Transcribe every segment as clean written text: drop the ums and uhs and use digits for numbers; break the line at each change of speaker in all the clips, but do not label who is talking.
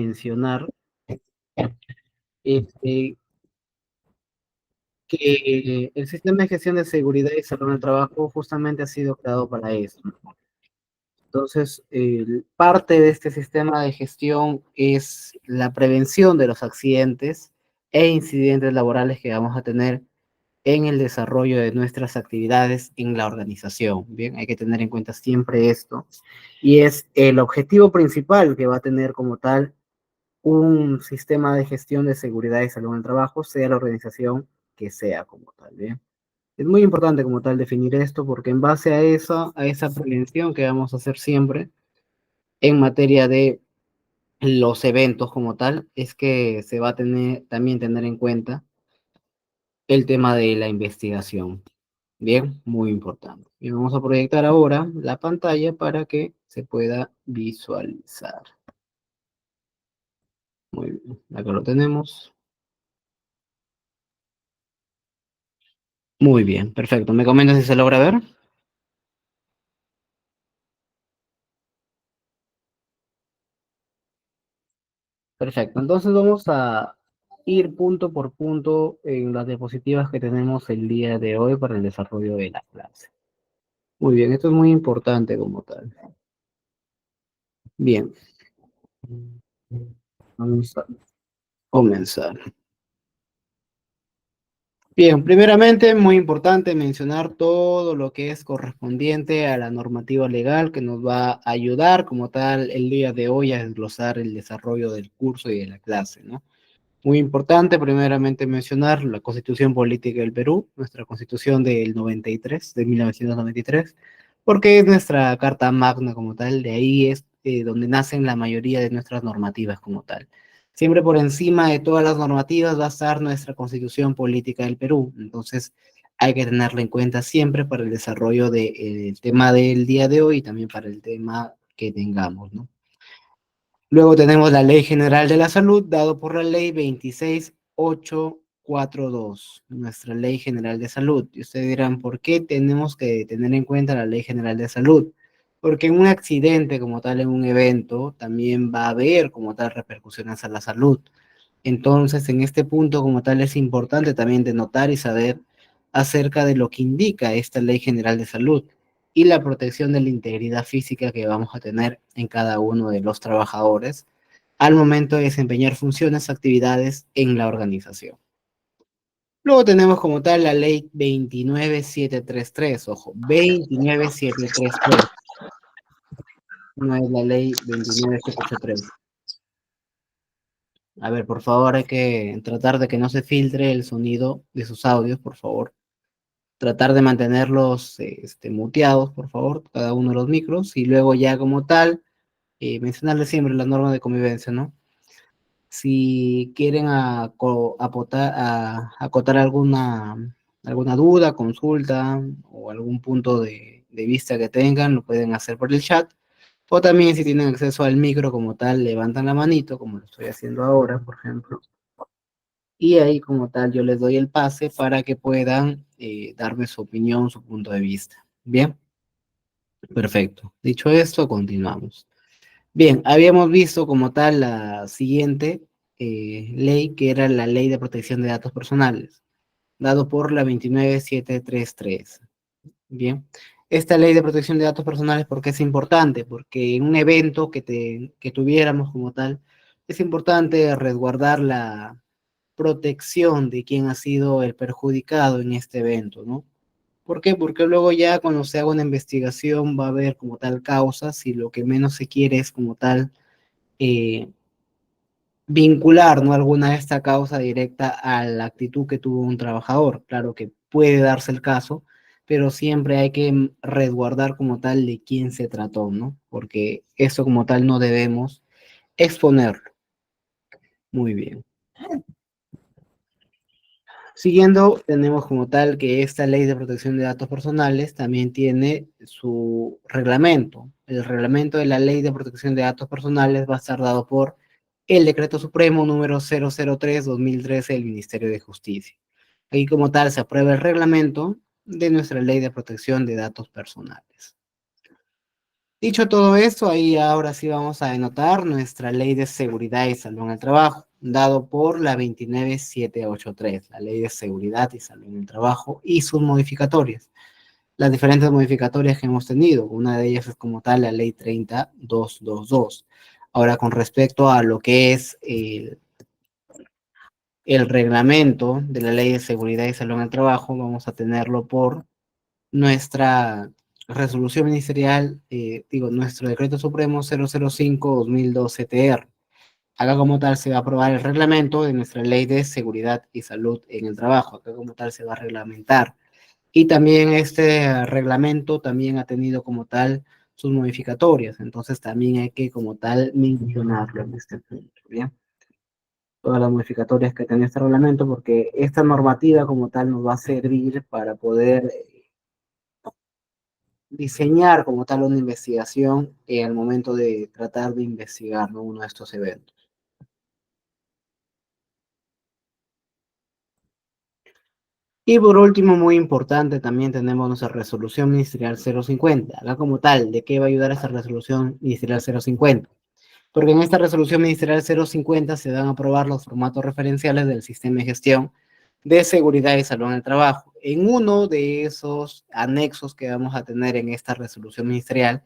mencionar este, que el sistema de gestión de seguridad y salud en el trabajo justamente ha sido creado para eso. Entonces, parte de este sistema de gestión es la prevención de los accidentes e incidentes laborales que vamos a tener en el desarrollo de nuestras actividades en la organización. Bien, hay que tener en cuenta siempre esto. Y es el objetivo principal que va a tener como tal un sistema de gestión de seguridad y salud en el trabajo, sea la organización que sea como tal. Bien. Es muy importante como tal definir esto porque en base a esa prevención que vamos a hacer siempre en materia de los eventos como tal, es que se va a tener, también tener en cuenta el tema de la investigación. Bien, muy importante. Y vamos a proyectar ahora la pantalla para que se pueda visualizar. Muy bien, acá lo tenemos. Muy bien, perfecto. ¿Me comentas si se logra ver? Perfecto. Entonces vamos a ir punto por punto en las diapositivas que tenemos el día de hoy para el desarrollo de la clase. Muy bien, esto es muy importante como tal. Bien, vamos a comenzar. Bien, primeramente, muy importante mencionar todo lo que es correspondiente a la normativa legal que nos va a ayudar como tal el día de hoy a desglosar el desarrollo del curso y de la clase, ¿no? Muy importante, primeramente, mencionar la Constitución Política del Perú, nuestra Constitución del 93, de 1993, porque es nuestra Carta Magna como tal, de ahí es donde nacen la mayoría de nuestras normativas como tal. Siempre por encima de todas las normativas va a estar nuestra Constitución Política del Perú, entonces hay que tenerla en cuenta siempre para el desarrollo del tema del día de hoy y también para el tema que tengamos, ¿no? Luego tenemos la Ley General de la Salud, dado por la Ley 26842, nuestra Ley General de Salud. Y ustedes dirán, ¿por qué tenemos que tener en cuenta la Ley General de Salud? Porque en un accidente como tal, en un evento, también va a haber como tal repercusiones a la salud. Entonces, en este punto como tal es importante también de notar y saber acerca de lo que indica esta Ley General de Salud y la protección de la integridad física que vamos a tener en cada uno de los trabajadores al momento de desempeñar funciones, actividades en la organización. Luego tenemos como tal la ley 29733, ojo, 29733, no es la ley 29783. A ver, por favor, hay que tratar de que no se filtre el sonido de sus audios, por favor. Tratar de mantenerlos muteados, por favor, cada uno de los micros, y luego ya como tal, mencionarles siempre las normas de convivencia, ¿no? Si quieren acotar alguna duda, consulta o algún punto de vista que tengan, lo pueden hacer por el chat. O también si tienen acceso al micro como tal, levantan la manito, como lo estoy haciendo ahora, por ejemplo. Y ahí como tal yo les doy el pase para que puedan darme su opinión, su punto de vista. Bien, perfecto. Dicho esto, continuamos. Bien, habíamos visto como tal la siguiente ley, que era la Ley de Protección de Datos Personales, dado por la 29733. Bien, esta Ley de Protección de Datos Personales, ¿por qué es importante? Porque en un evento que tuviéramos como tal, es importante resguardar la protección de quien ha sido el perjudicado en este evento, ¿no? ¿Por qué? Porque luego ya cuando se haga una investigación va a haber como tal causas y lo que menos se quiere es como tal eh, vincular, ¿no? Alguna de esta causa directa a la actitud que tuvo un trabajador. Claro que puede darse el caso, pero siempre hay que resguardar como tal de quién se trató, ¿no? Porque eso como tal no debemos exponerlo. Muy bien. Siguiendo, tenemos como tal que esta ley de protección de datos personales también tiene su reglamento. El reglamento de la ley de protección de datos personales va a estar dado por el Decreto Supremo número 003/2013 del Ministerio de Justicia. Ahí como tal se aprueba el reglamento de nuestra ley de protección de datos personales. Dicho todo esto, ahí ahora sí vamos a anotar nuestra ley de seguridad y salud en el trabajo, dado por la 29783, la ley de seguridad y salud en el trabajo y sus modificatorias. Las diferentes modificatorias que hemos tenido, una de ellas es como tal la ley 30222. Ahora, con respecto a lo que es el reglamento de la ley de seguridad y salud en el trabajo, vamos a tenerlo por nuestra resolución ministerial, digo, nuestro decreto supremo 005-2012 TR. Acá como tal se va a aprobar el reglamento de nuestra ley de seguridad y salud en el trabajo. Acá como tal se va a reglamentar. Y también este reglamento también ha tenido como tal sus modificatorias. Entonces también hay que como tal mencionarlo en este punto. Bien, todas las modificatorias que tiene este reglamento, porque esta normativa como tal nos va a servir para poder diseñar como tal una investigación al momento de tratar de investigar, ¿no?, uno de estos eventos. Y por último, muy importante, también tenemos nuestra resolución ministerial 050. Acá como tal, ¿de qué va a ayudar esta resolución ministerial 050? Porque en esta resolución ministerial 050 se van a aprobar los formatos referenciales del sistema de gestión de seguridad y salud en el trabajo. En uno de esos anexos que vamos a tener en esta resolución ministerial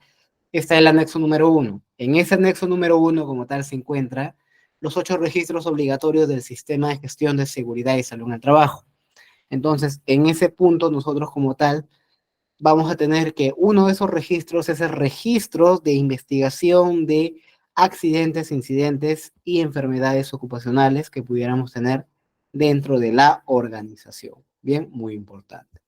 está el anexo número 1. En ese anexo número 1, como tal, se encuentra los 8 registros obligatorios del sistema de gestión de seguridad y salud en el trabajo. Entonces, en ese punto, nosotros como tal, vamos a tener que uno de esos registros es el registro de investigación de accidentes, incidentes y enfermedades ocupacionales que pudiéramos tener dentro de la organización. Bien, muy importante.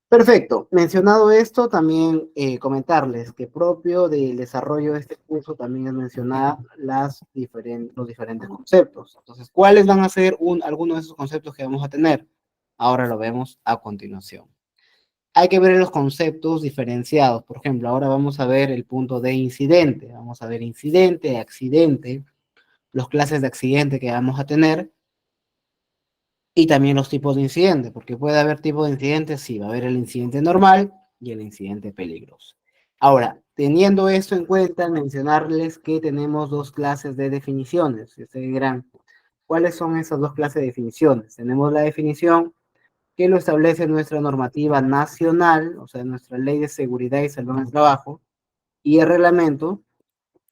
Perfecto. Mencionado esto, también comentarles que propio del desarrollo de este curso también es mencionar los diferentes conceptos. Entonces, ¿cuáles van a ser algunos de esos conceptos que vamos a tener? Ahora lo vemos a continuación. Hay que ver los conceptos diferenciados. Por ejemplo, ahora vamos a ver el punto de incidente. Vamos a ver incidente, accidente, los clases de accidente que vamos a tener y también los tipos de incidentes, porque puede haber tipos de incidentes, sí, va a haber el incidente normal y el incidente peligroso. Ahora, teniendo esto en cuenta, mencionarles que tenemos dos clases de definiciones. Ustedes dirán, ¿cuáles son esas dos clases de definiciones? Tenemos la definición que lo establece nuestra normativa nacional, o sea, nuestra ley de seguridad y salud en el trabajo, y el reglamento,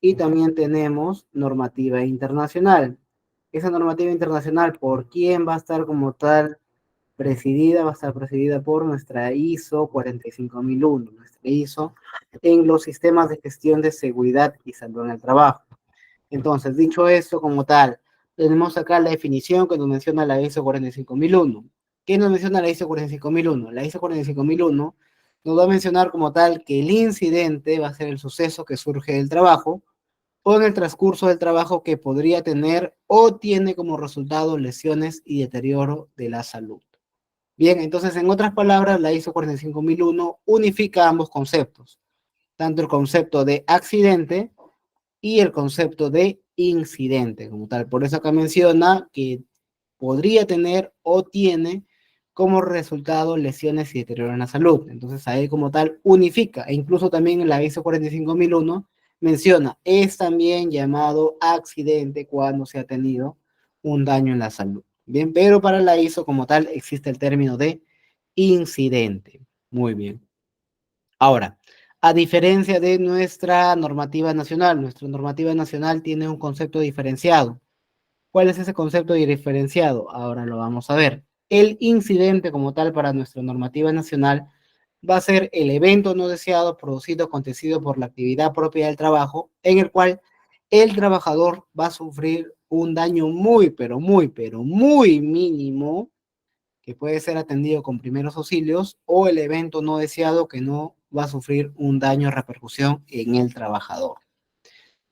y también tenemos normativa internacional. Esa normativa internacional, ¿por quién va a estar como tal presidida? Va a estar presidida por nuestra ISO 45001, nuestra ISO en los sistemas de gestión de seguridad y salud en el trabajo. Entonces, dicho esto como tal, tenemos acá la definición que nos menciona la ISO 45001. ¿Qué nos menciona la ISO 45001? La ISO 45001 nos va a mencionar como tal que el incidente va a ser el suceso que surge del trabajo o en el transcurso del trabajo que podría tener o tiene como resultado lesiones y deterioro de la salud. Bien, entonces, en otras palabras, la ISO 45001 unifica ambos conceptos, tanto el concepto de accidente y el concepto de incidente como tal. Por eso acá menciona que podría tener o tiene como resultado lesiones y deterioro en la salud. Entonces ahí como tal unifica, e incluso también en la ISO 45001 menciona, es también llamado accidente cuando se ha tenido un daño en la salud. Bien, pero para la ISO como tal existe el término de incidente. Muy bien. Ahora, a diferencia de nuestra normativa nacional tiene un concepto diferenciado. ¿Cuál es ese concepto diferenciado? Ahora lo vamos a ver. El incidente como tal para nuestra normativa nacional va a ser el evento no deseado producido o acontecido por la actividad propia del trabajo, en el cual el trabajador va a sufrir un daño muy, pero muy mínimo, que puede ser atendido con primeros auxilios, o el evento no deseado que no va a sufrir un daño o repercusión en el trabajador.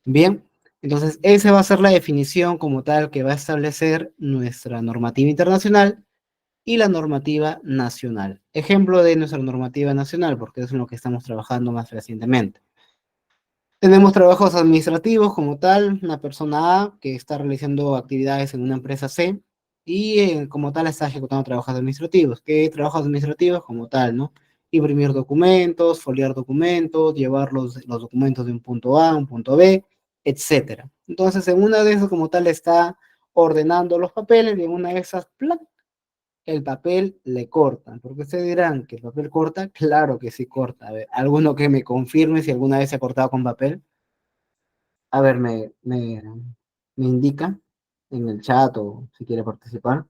Bien, entonces esa va a ser la definición como tal que va a establecer nuestra normativa internacional y la normativa nacional. Ejemplo de nuestra normativa nacional, porque es en lo que estamos trabajando más recientemente. Tenemos trabajos administrativos como tal, una persona A que está realizando actividades en una empresa C y como tal está ejecutando trabajos administrativos. ¿Qué trabajos administrativos como tal, no? imprimir documentos, foliar documentos, llevar los documentos de un punto A a un punto B, etcétera. Entonces, en una de esas como tal está ordenando los papeles y en una de esas, ¡plac!, el papel le cortan. Porque ustedes dirán que el papel corta, claro que sí corta. A ver, alguno que me confirme si alguna vez se ha cortado con papel. A ver, me indica en el chat o si quiere participar.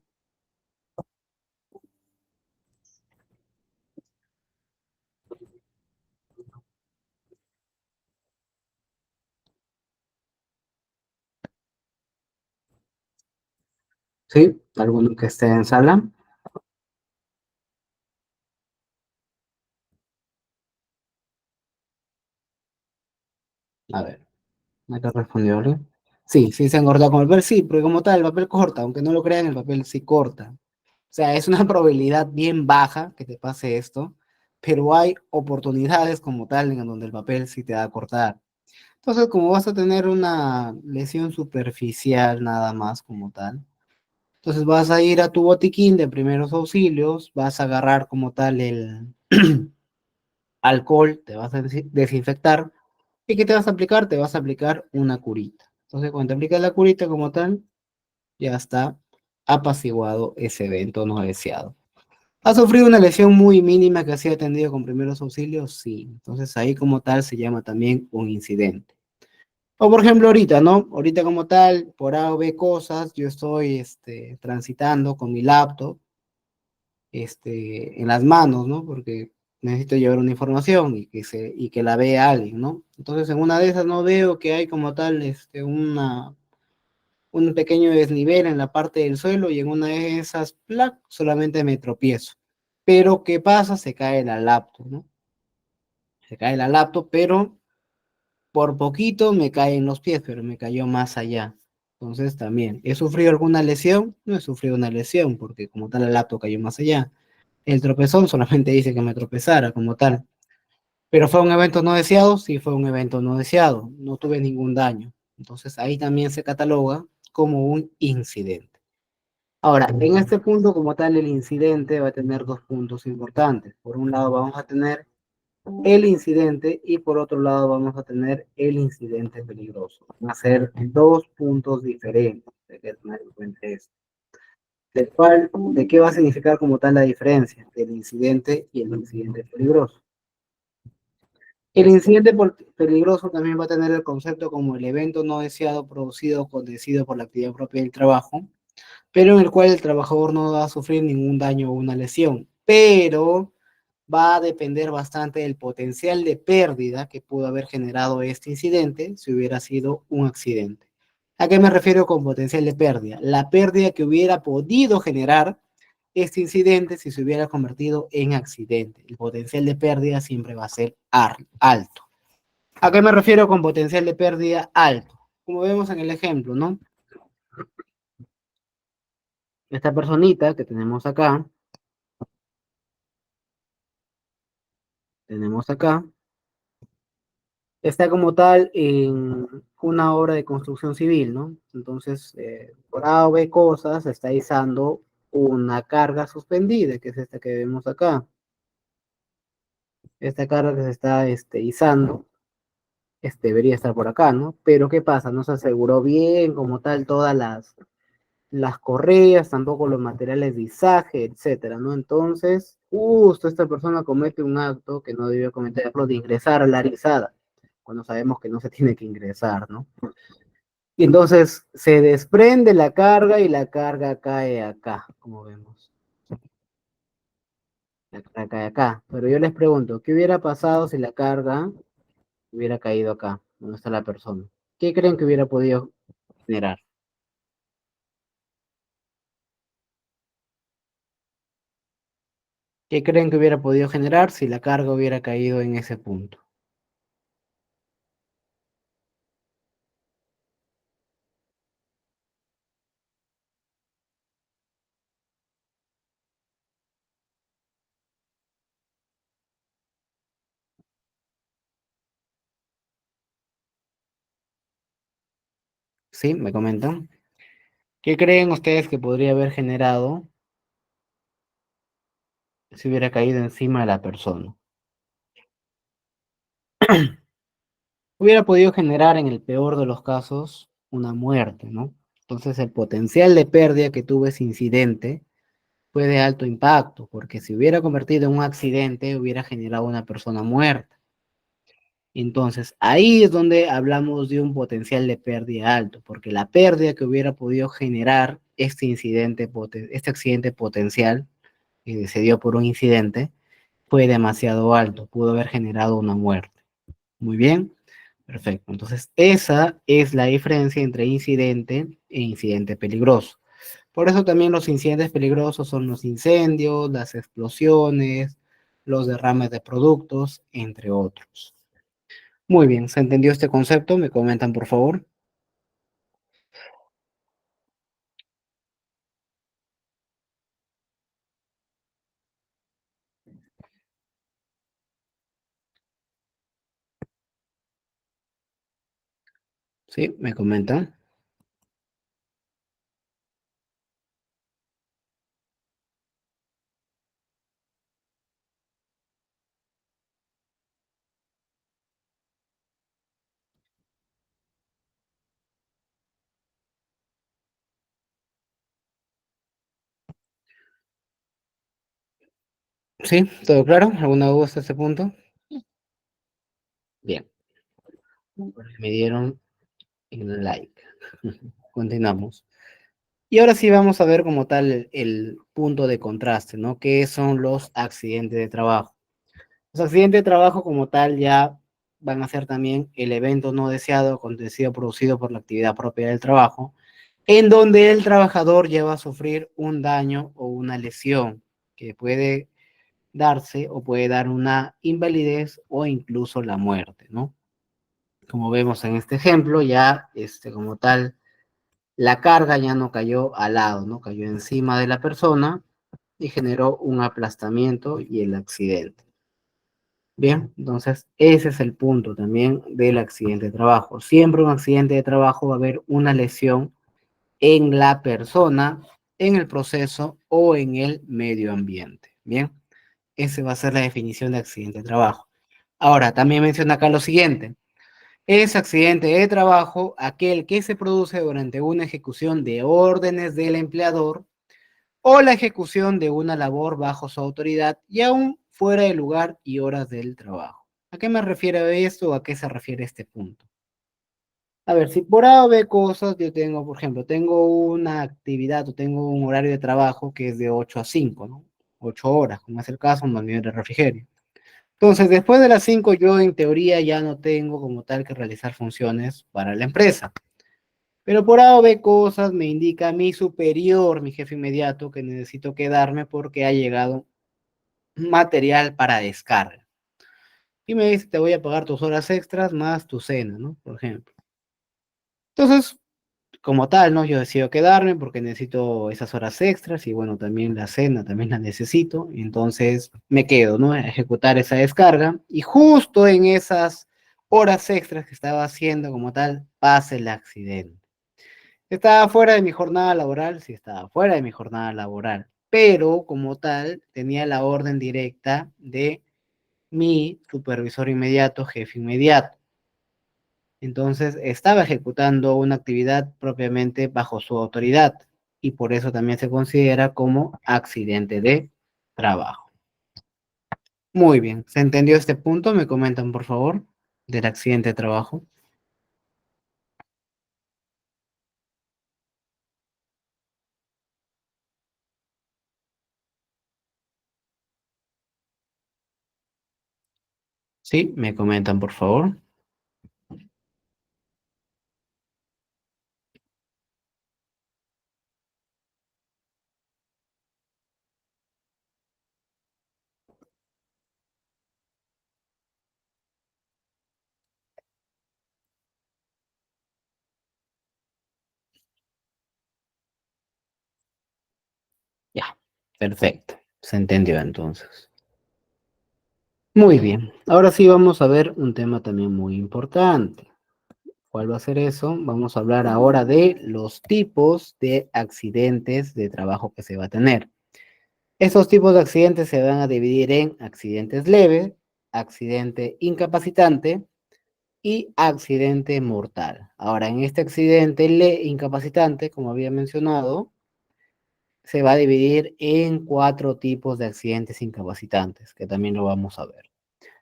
¿Sí? ¿Alguno que esté en sala? A ver, ¿me te respondió alguien? Sí, sí se han cortado con el papel, sí, porque como tal, el papel corta, aunque no lo crean, el papel sí corta. O sea, es una probabilidad bien baja que te pase esto, pero hay oportunidades como tal en donde el papel sí te va a cortar. Entonces, como vas a tener una lesión superficial nada más como tal, entonces vas a ir a tu botiquín de primeros auxilios, vas a agarrar como tal el alcohol, te vas a desinfectar. ¿Y qué te vas a aplicar? Te vas a aplicar una curita. Entonces, cuando te aplicas la curita como tal, ya está apaciguado ese evento no deseado. ¿Ha sufrido una lesión muy mínima que ha sido atendido con primeros auxilios? Sí. Entonces ahí como tal se llama también un incidente. O por ejemplo ahorita, ¿no? Ahorita como tal, por A o B cosas, yo estoy transitando con mi laptop en las manos, ¿no? Porque necesito llevar una información y que la vea alguien, ¿no? Entonces en una de esas no veo que hay como tal un pequeño desnivel en la parte del suelo y en una de esas, ¡plac!, solamente me tropiezo. Pero ¿qué pasa? Se cae la laptop, ¿no? Se cae la laptop, pero por poquito me cae en los pies, pero me cayó más allá. Entonces también, ¿he sufrido alguna lesión? No he sufrido una lesión, porque como tal la laptop cayó más allá. El tropezón solamente dice que me tropezara como tal. Pero fue un evento no deseado, sí fue un evento no deseado. No tuve ningún daño. Entonces ahí también se cataloga como un incidente. Ahora, en este punto como tal, el incidente va a tener dos puntos importantes. Por un lado vamos a tener el incidente y por otro lado vamos a tener el incidente peligroso. Van a ser dos puntos diferentes. Hay que tener en cuenta eso. ¿De qué va a significar como tal la diferencia del incidente y el incidente peligroso? El incidente peligroso también va a tener el concepto como el evento no deseado producido o condecido por la actividad propia del trabajo, pero en el cual el trabajador no va a sufrir ningún daño o una lesión, pero va a depender bastante del potencial de pérdida que pudo haber generado este incidente si hubiera sido un accidente. ¿A qué me refiero con potencial de pérdida? La pérdida que hubiera podido generar este incidente si se hubiera convertido en accidente. El potencial de pérdida siempre va a ser alto. ¿A qué me refiero con potencial de pérdida alto? Como vemos en el ejemplo, ¿no? Esta personita que tenemos acá, está como tal en una obra de construcción civil, ¿no? Entonces, por A o B cosas, se está izando una carga suspendida, que es esta que vemos acá. Esta carga que se está izando, debería estar por acá, ¿no? Pero ¿qué pasa? No se aseguró bien como tal todas las correas, tampoco los materiales de izaje, etcétera, ¿no? Entonces, justo esta persona comete un acto que no debió cometerlo de ingresar a la rizada, cuando sabemos que no se tiene que ingresar, ¿no? Y entonces se desprende la carga y la carga cae acá, como vemos. La carga cae acá. Pero yo les pregunto, ¿qué hubiera pasado si la carga hubiera caído acá, donde está la persona? ¿Qué creen que hubiera podido generar? ¿Qué creen que hubiera podido generar si la carga hubiera caído en ese punto? ¿Sí? ¿Me comentan? ¿Qué creen ustedes que podría haber generado si hubiera caído encima de la persona. Hubiera podido generar en el peor de los casos una muerte, ¿no? Entonces el potencial de pérdida que tuvo ese incidente fue de alto impacto, porque si hubiera convertido en un accidente, hubiera generado una persona muerta. Entonces, ahí es donde hablamos de un potencial de pérdida alto, porque la pérdida que hubiera podido generar este incidente, este accidente potencial, que se dio por un incidente, fue demasiado alto, pudo haber generado una muerte. Muy bien, perfecto. Entonces, esa es la diferencia entre incidente e incidente peligroso. Por eso también los incidentes peligrosos son los incendios, las explosiones, los derrames de productos, entre otros. Muy bien, ¿se entendió este concepto? ¿Me comentan, por favor? Sí, me comentan. Sí, ¿todo claro? ¿Alguna duda hasta este punto? Bien, me dieron el like. Continuamos. Y ahora sí vamos a ver como tal el punto de contraste, ¿no? ¿Qué son los accidentes de trabajo? Los accidentes de trabajo como tal ya van a ser también el evento no deseado acontecido producido por la actividad propia del trabajo, en donde el trabajador lleva a sufrir un daño o una lesión que puede darse o puede dar una invalidez o incluso la muerte, ¿no? Como vemos en este ejemplo, ya como tal, la carga ya no cayó al lado, ¿no? Cayó encima de la persona y generó un aplastamiento y el accidente. Bien, entonces ese es el punto también del accidente de trabajo. Siempre un accidente de trabajo va a haber una lesión en la persona, en el proceso o en el medio ambiente. Bien, esa va a ser la definición de accidente de trabajo. Ahora, también menciona acá lo siguiente. Es accidente de trabajo aquel que se produce durante una ejecución de órdenes del empleador o la ejecución de una labor bajo su autoridad y aún fuera del lugar y horas del trabajo. ¿A qué me refiere esto o a qué se refiere este punto? A ver, si por A o B cosas, yo tengo, por ejemplo, tengo una actividad o tengo un horario de trabajo que es de 8 a 5, ¿no? 8 horas, como es el caso, más bien de refrigerio. Entonces, después de las 5, yo en teoría ya no tengo como tal que realizar funciones para la empresa. Pero por A o B cosas me indica mi superior, mi jefe inmediato, que necesito quedarme porque ha llegado material para descarga. Y me dice, te voy a pagar tus horas extras más tu cena, ¿no? Por ejemplo. Entonces, como tal, ¿no? Yo decido quedarme porque necesito esas horas extras y bueno, también la cena también la necesito. Entonces me quedo, ¿no? A ejecutar esa descarga y justo en esas horas extras que estaba haciendo como tal, pasa el accidente. Estaba fuera de mi jornada laboral, sí estaba fuera de mi jornada laboral, pero como tal tenía la orden directa de mi supervisor inmediato, jefe inmediato. Entonces estaba ejecutando una actividad propiamente bajo su autoridad y por eso también se considera como accidente de trabajo. Muy bien, ¿se entendió este punto? Me comentan, por favor, del accidente de trabajo. Sí, me comentan, por favor. Ya, perfecto. Se entendió entonces. Muy bien, ahora sí vamos a ver un tema también muy importante. ¿Cuál va a ser eso? Vamos a hablar ahora de los tipos de accidentes de trabajo que se va a tener. Estos tipos de accidentes se van a dividir en accidentes leves, accidente incapacitante y accidente mortal. Ahora, en este accidente incapacitante, como había mencionado, se va a dividir en 4 tipos de accidentes incapacitantes, que también lo vamos a ver.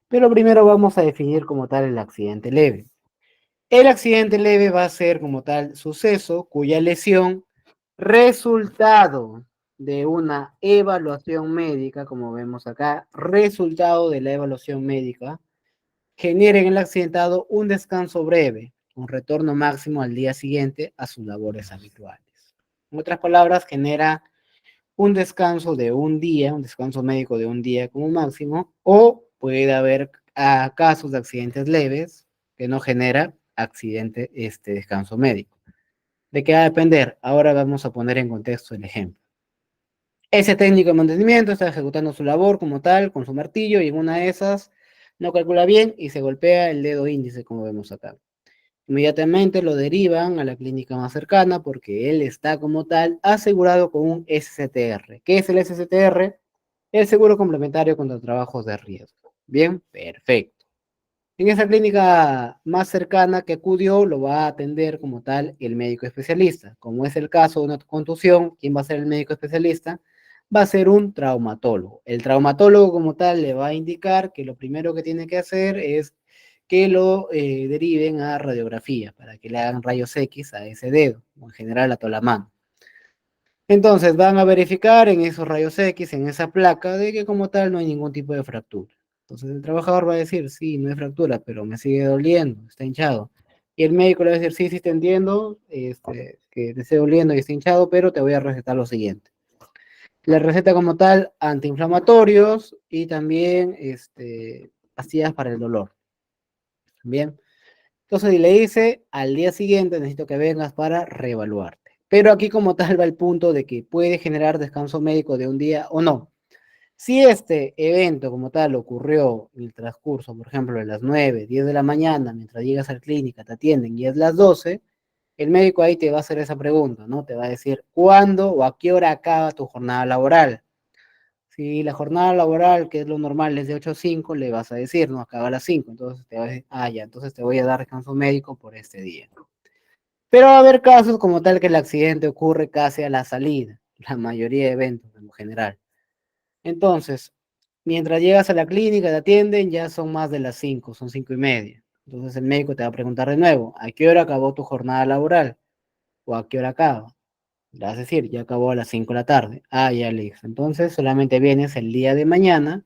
Pero primero vamos a definir como tal el accidente leve. El accidente leve va a ser como tal suceso cuya lesión, resultado de una evaluación médica, como vemos acá, resultado de la evaluación médica, genera en el accidentado un descanso breve, un retorno máximo al día siguiente a sus labores habituales. En otras palabras, genera un descanso de un día, un descanso médico de un día como máximo, o puede haber casos de accidentes leves que no genera descanso médico. ¿De qué va a depender? Ahora vamos a poner en contexto el ejemplo. Ese técnico de mantenimiento está ejecutando su labor como tal, con su martillo, y en una de esas no calcula bien y se golpea el dedo índice, como vemos acá. Inmediatamente lo derivan a la clínica más cercana porque él está como tal asegurado con un SCTR. ¿Qué es el SCTR? El seguro complementario contra trabajos de riesgo. Bien, perfecto. En esa clínica más cercana que acudió, lo va a atender como tal el médico especialista. Como es el caso de una contusión, ¿quién va a ser el médico especialista? Va a ser un traumatólogo. El traumatólogo como tal le va a indicar que lo primero que tiene que hacer es que lo deriven a radiografía para que le hagan rayos X a ese dedo, o en general a toda la mano. Entonces van a verificar en esos rayos X, en esa placa, de que como tal no hay ningún tipo de fractura. Entonces el trabajador va a decir, sí, no hay fractura, pero me sigue doliendo, está hinchado. Y el médico le va a decir, sí, sí te entiendo, que te esté doliendo y está hinchado, pero te voy a recetar lo siguiente. La receta como tal, antiinflamatorios y también pastillas para el dolor. Bien. Entonces le dice, al día siguiente necesito que vengas para reevaluarte. Pero aquí como tal va el punto de que puede generar descanso médico de un día o no. Si este evento como tal ocurrió en el transcurso, por ejemplo, de las 9, 10 de la mañana, mientras llegas a la clínica, te atienden y es las 12, el médico ahí te va a hacer esa pregunta, ¿no? Te va a decir, ¿cuándo o a qué hora acaba tu jornada laboral? Si la jornada laboral, que es lo normal, es de 8 a 5, le vas a decir, no, acaba a las 5. Entonces te va a decir, ah, ya, entonces te voy a dar descanso médico por este día. Pero va a haber casos como tal que el accidente ocurre casi a la salida, la mayoría de eventos en lo general. Entonces, mientras llegas a la clínica, te atienden, ya son más de las 5, son 5:30. Entonces el médico te va a preguntar de nuevo, ¿a qué hora acabó tu jornada laboral? ¿O a qué hora acaba? Le vas a decir, ya acabó a las 5 de la tarde. Ah, ya listo. Entonces solamente vienes el día de mañana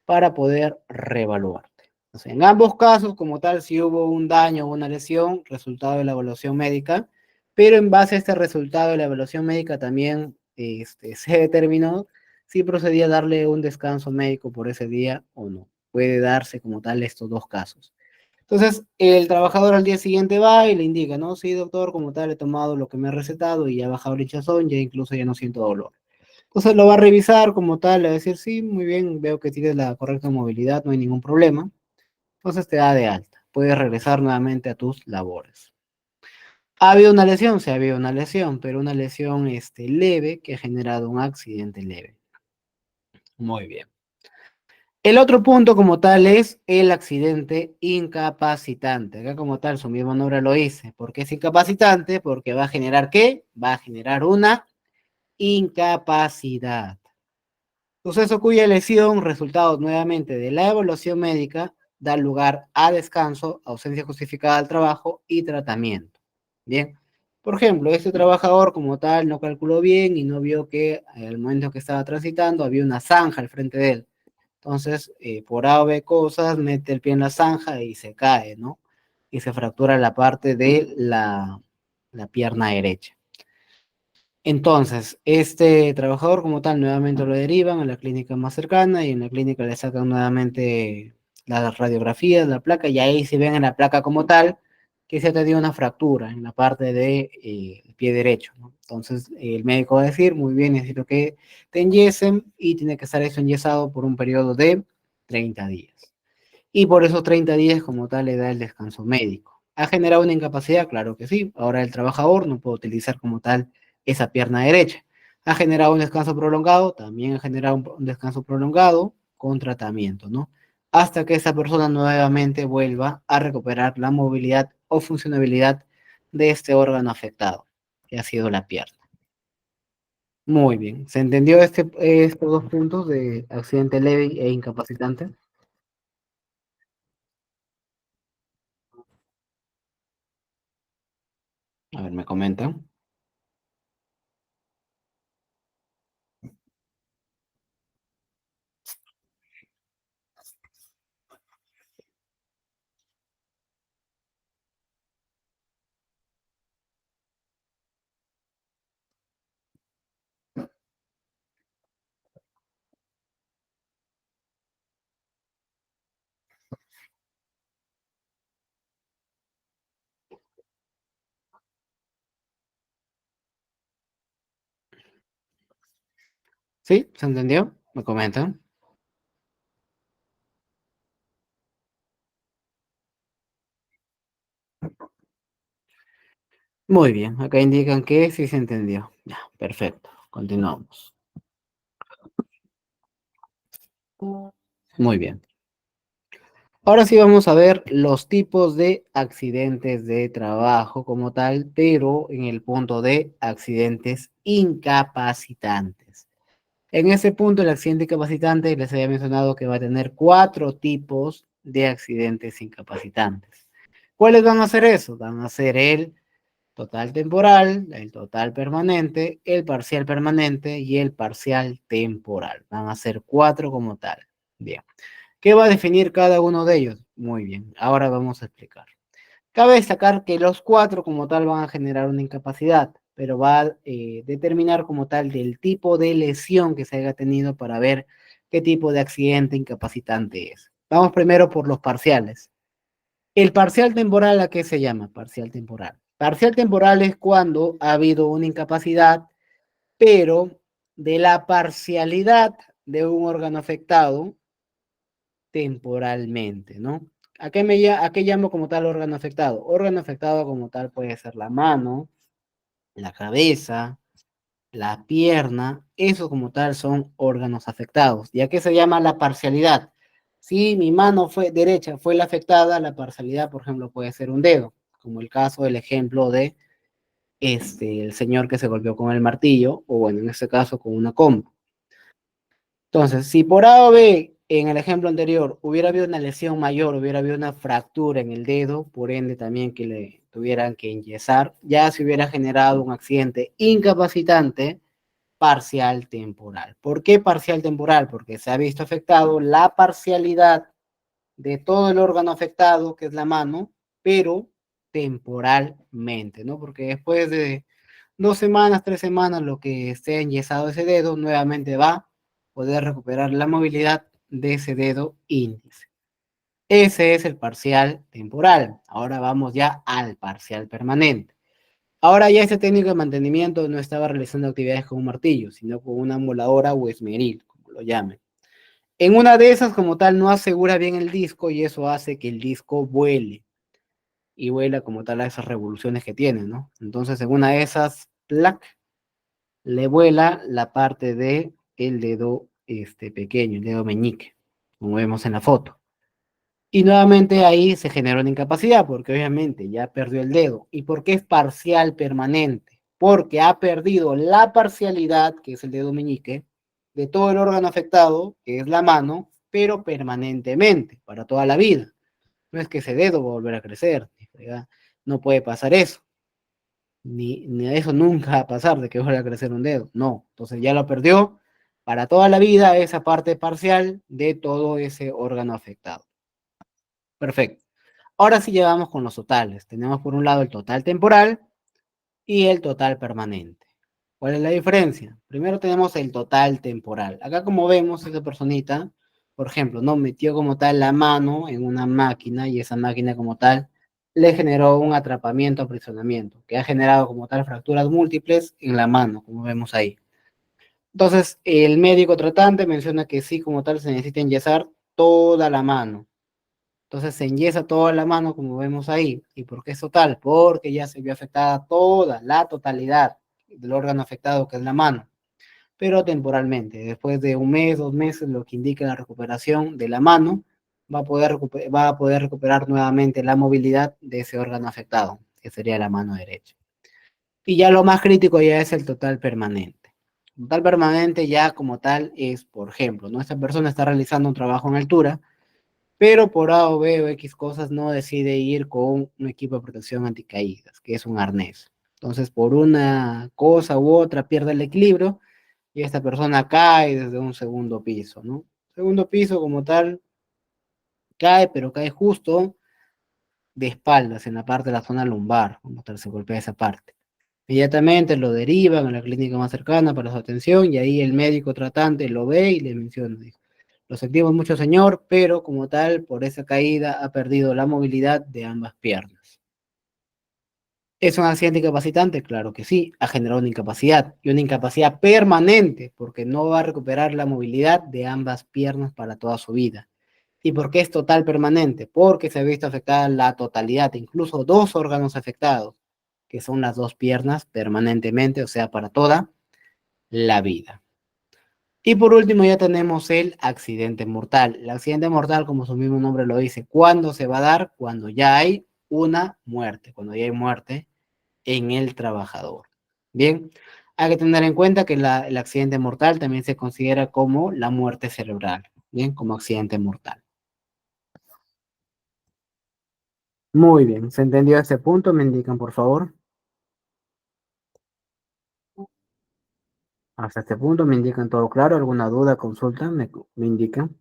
para poder reevaluarte. Entonces, en ambos casos, como tal, si hubo un daño o una lesión, resultado de la evaluación médica, pero en base a este resultado de la evaluación médica también se determinó si procedía a darle un descanso médico por ese día o no. Puede darse como tal estos dos casos. Entonces, el trabajador al día siguiente va y le indica, ¿no? Sí, doctor, como tal, he tomado lo que me ha recetado y ya ha bajado el hinchazón, ya incluso ya no siento dolor. Entonces lo va a revisar como tal, le va a decir, sí, muy bien, veo que tienes la correcta movilidad, no hay ningún problema. Entonces te da de alta, puedes regresar nuevamente a tus labores. ¿Ha habido una lesión? Sí, ha habido una lesión, pero una lesión leve que ha generado un accidente leve. Muy bien. El otro punto como tal es el accidente incapacitante. Acá como tal su mismo nombre lo dice. ¿Por qué es incapacitante? Porque va a generar ¿qué? Va a generar una incapacidad. Suceso cuya lesión, resultado nuevamente de la evaluación médica, da lugar a descanso, ausencia justificada del trabajo y tratamiento. Bien. Por ejemplo, este trabajador como tal no calculó bien y no vio que al momento que estaba transitando había una zanja al frente de él. Entonces, por A o B cosas, mete el pie en la zanja y se cae, ¿no? Y se fractura la parte de la pierna derecha. Entonces, este trabajador como tal nuevamente lo derivan a la clínica más cercana y en la clínica le sacan nuevamente las radiografías, la placa, y ahí se ven en la placa como tal que se ha tenido una fractura en la parte del pie derecho, ¿no? Entonces, el médico va a decir, muy bien, necesito que te enyesen y tiene que estar eso enyesado por un periodo de 30 días. Y por esos 30 días como tal le da el descanso médico. ¿Ha generado una incapacidad? Claro que sí. Ahora el trabajador no puede utilizar como tal esa pierna derecha. Ha generado un descanso prolongado, también ha generado un descanso prolongado con tratamiento, ¿no? Hasta que esa persona nuevamente vuelva a recuperar la movilidad o funcionabilidad de este órgano afectado, que ha sido la pierna. Muy bien. ¿Se entendió estos dos puntos de accidente leve e incapacitante? A ver, me comentan. ¿Sí? ¿Se entendió? Me comentan. Muy bien. Acá indican que sí se entendió. Ya, perfecto. Continuamos. Muy bien. Ahora sí vamos a ver los tipos de accidentes de trabajo como tal, pero en el punto de accidentes incapacitantes. En ese punto, el accidente incapacitante les había mencionado que va a tener cuatro tipos de accidentes incapacitantes. ¿Cuáles van a ser esos? Van a ser el total temporal, el total permanente, el parcial permanente y el parcial temporal. Van a ser cuatro como tal. Bien. ¿Qué va a definir cada uno de ellos? Muy bien, ahora vamos a explicar. Cabe destacar que los cuatro como tal van a generar una incapacidad, pero va a determinar como tal del tipo de lesión que se haya tenido para ver qué tipo de accidente incapacitante es. Vamos primero por los parciales. El parcial temporal, ¿a qué se llama? Parcial temporal. Parcial temporal es cuando ha habido una incapacidad, pero de la parcialidad de un órgano afectado temporalmente, ¿no? ¿A qué llamo como tal órgano afectado? Órgano afectado como tal puede ser la mano, la cabeza, la pierna, eso como tal son órganos afectados. ¿Y a qué se llama la parcialidad? Si mi mano fue derecha fue la afectada, la parcialidad, por ejemplo, puede ser un dedo, como el caso del ejemplo de el señor que se golpeó con el martillo, o bueno, en este caso con una comba. Entonces, si por A o B, en el ejemplo anterior, hubiera habido una lesión mayor, hubiera habido una fractura en el dedo, por ende también que le tuvieran que enyesar, ya se hubiera generado un accidente incapacitante parcial temporal. ¿Por qué parcial temporal? Porque se ha visto afectado la parcialidad de todo el órgano afectado, que es la mano, pero temporalmente, ¿no? Porque después de 2 semanas, 3 semanas, lo que esté enyesado ese dedo, nuevamente va a poder recuperar la movilidad de ese dedo índice. Ese es el parcial temporal. Ahora vamos ya al parcial permanente. Ahora ya ese técnico de mantenimiento no estaba realizando actividades con un martillo, sino con una moladora o esmeril, como lo llamen. En una de esas, como tal, no asegura bien el disco y eso hace que el disco vuele y vuela como tal a esas revoluciones que tiene, ¿no? Entonces, en una de esas, ¡plac!, le vuela la parte de el dedo pequeño, el dedo meñique, como vemos en la foto. Y nuevamente ahí se genera una incapacidad, porque obviamente ya perdió el dedo. ¿Y por qué es parcial permanente? Porque ha perdido la parcialidad, que es el dedo meñique, de todo el órgano afectado, que es la mano, pero permanentemente, para toda la vida. No es que ese dedo va a volver a crecer, ¿verdad? No puede pasar eso. Ni eso nunca va a pasar de que vuelva a crecer un dedo. No. Entonces ya lo perdió para toda la vida esa parte parcial de todo ese órgano afectado. Perfecto. Ahora sí llevamos con los totales. Tenemos por un lado el total temporal y el total permanente. ¿Cuál es la diferencia? Primero tenemos el total temporal. Acá como vemos, esa personita, por ejemplo, no metió como tal la mano en una máquina y esa máquina como tal le generó un atrapamiento, aprisionamiento, que ha generado como tal fracturas múltiples en la mano, como vemos ahí. Entonces, el médico tratante menciona que sí, como tal, se necesita enyesar toda la mano. Entonces se enyesa toda la mano, como vemos ahí. ¿Y por qué es total? Porque ya se vio afectada toda la totalidad del órgano afectado, que es la mano. pero temporalmente. Después de un mes, 2 meses, lo que indica la recuperación de la mano, va a poder recuperar nuevamente la movilidad de ese órgano afectado, que sería la mano derecha. Y ya lo más crítico ya es el total permanente. Total permanente ya como tal es, por ejemplo, ¿no? Esta persona está realizando un trabajo en altura, pero por A o B o X cosas no decide ir con un equipo de protección anticaídas, que es un arnés. Entonces, por una cosa u otra pierde el equilibrio y esta persona cae desde un segundo piso, ¿no? Segundo piso como tal cae, pero cae justo de espaldas, en la parte de la zona lumbar, como tal se golpea esa parte. Inmediatamente lo derivan a la clínica más cercana para su atención y ahí el médico tratante lo ve y le menciona, dice, lo sentimos mucho señor, pero como tal, por esa caída ha perdido la movilidad de ambas piernas. ¿Es un accidente incapacitante? Claro que sí, ha generado una incapacidad y una incapacidad permanente porque no va a recuperar la movilidad de ambas piernas para toda su vida. ¿Y por qué es total permanente? Porque se ha visto afectada la totalidad, incluso dos órganos afectados, que son las dos piernas permanentemente, o sea, para toda la vida. Y por último ya tenemos el accidente mortal. El accidente mortal, como su mismo nombre lo dice, ¿cuándo se va a dar? Cuando ya hay una muerte, cuando ya hay muerte en el trabajador. Bien, hay que tener en cuenta que el accidente mortal también se considera como la muerte cerebral, bien, como accidente mortal. Muy bien, ¿se entendió ese punto? Me indican, por favor. Hasta este punto me indican todo claro. ¿Alguna duda, consulta? Me indican.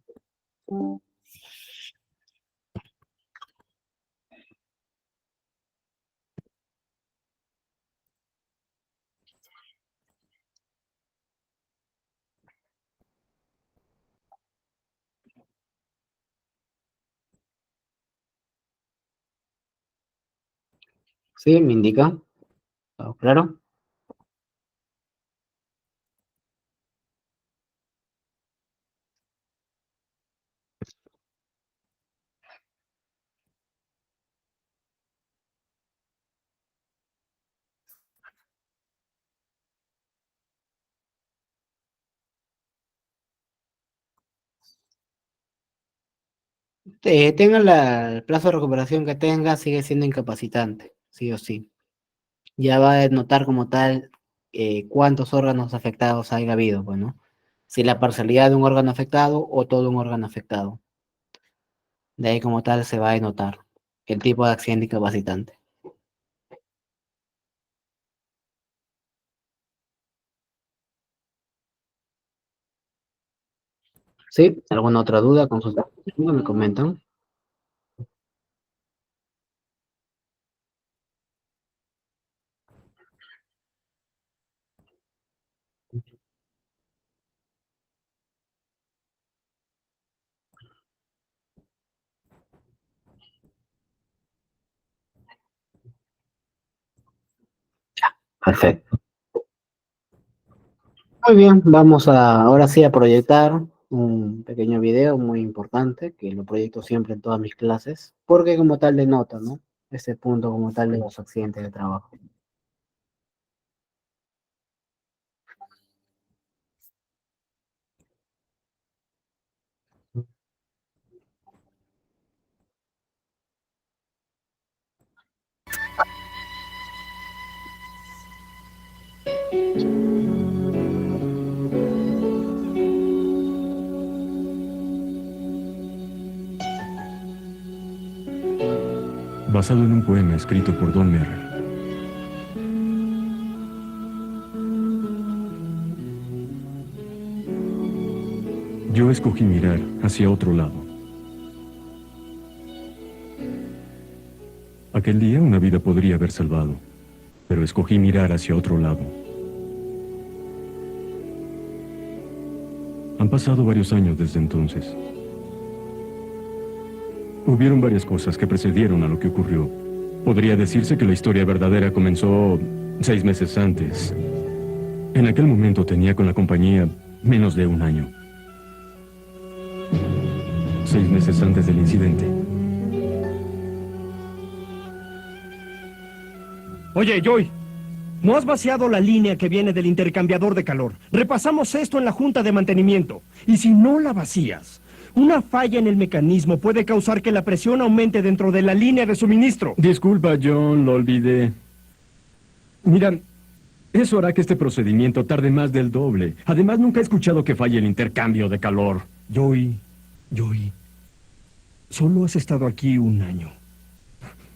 Sí, me indican. ¿Todo claro? Tenga el plazo de recuperación que tenga, sigue siendo incapacitante, sí o sí. Ya va a denotar como tal cuántos órganos afectados haya habido, bueno. Si la parcialidad de un órgano afectado o todo un órgano afectado. De ahí como tal se va a denotar el tipo de accidente incapacitante. ¿Sí? ¿Alguna otra duda, consulta? Me comentan. Perfecto. Muy bien, vamos ahora sí a proyectar un pequeño video muy importante, que lo proyecto siempre en todas mis clases, porque como tal denota, ¿no? Este punto como tal de los accidentes de trabajo.
Basado en un poema escrito por Don Merrill. Yo escogí mirar hacia otro lado. Aquel día una vida podría haber salvado, pero escogí mirar hacia otro lado. Han pasado varios años desde entonces. Hubieron varias cosas que precedieron a lo que ocurrió. Podría decirse que la historia verdadera comenzó 6 meses antes. En aquel momento tenía con la compañía menos de un año. 6 meses antes del incidente. Oye, Joy,
No has vaciado la línea que viene del intercambiador de calor. Repasamos esto en la junta de mantenimiento. Y si no la vacías, una falla en el mecanismo puede causar que la presión aumente dentro de la línea de suministro.
Disculpa, John, lo olvidé. Mira, eso hará que este procedimiento tarde más del doble. Además, nunca he escuchado que falle el intercambio de calor.
Joey, solo has estado aquí un año.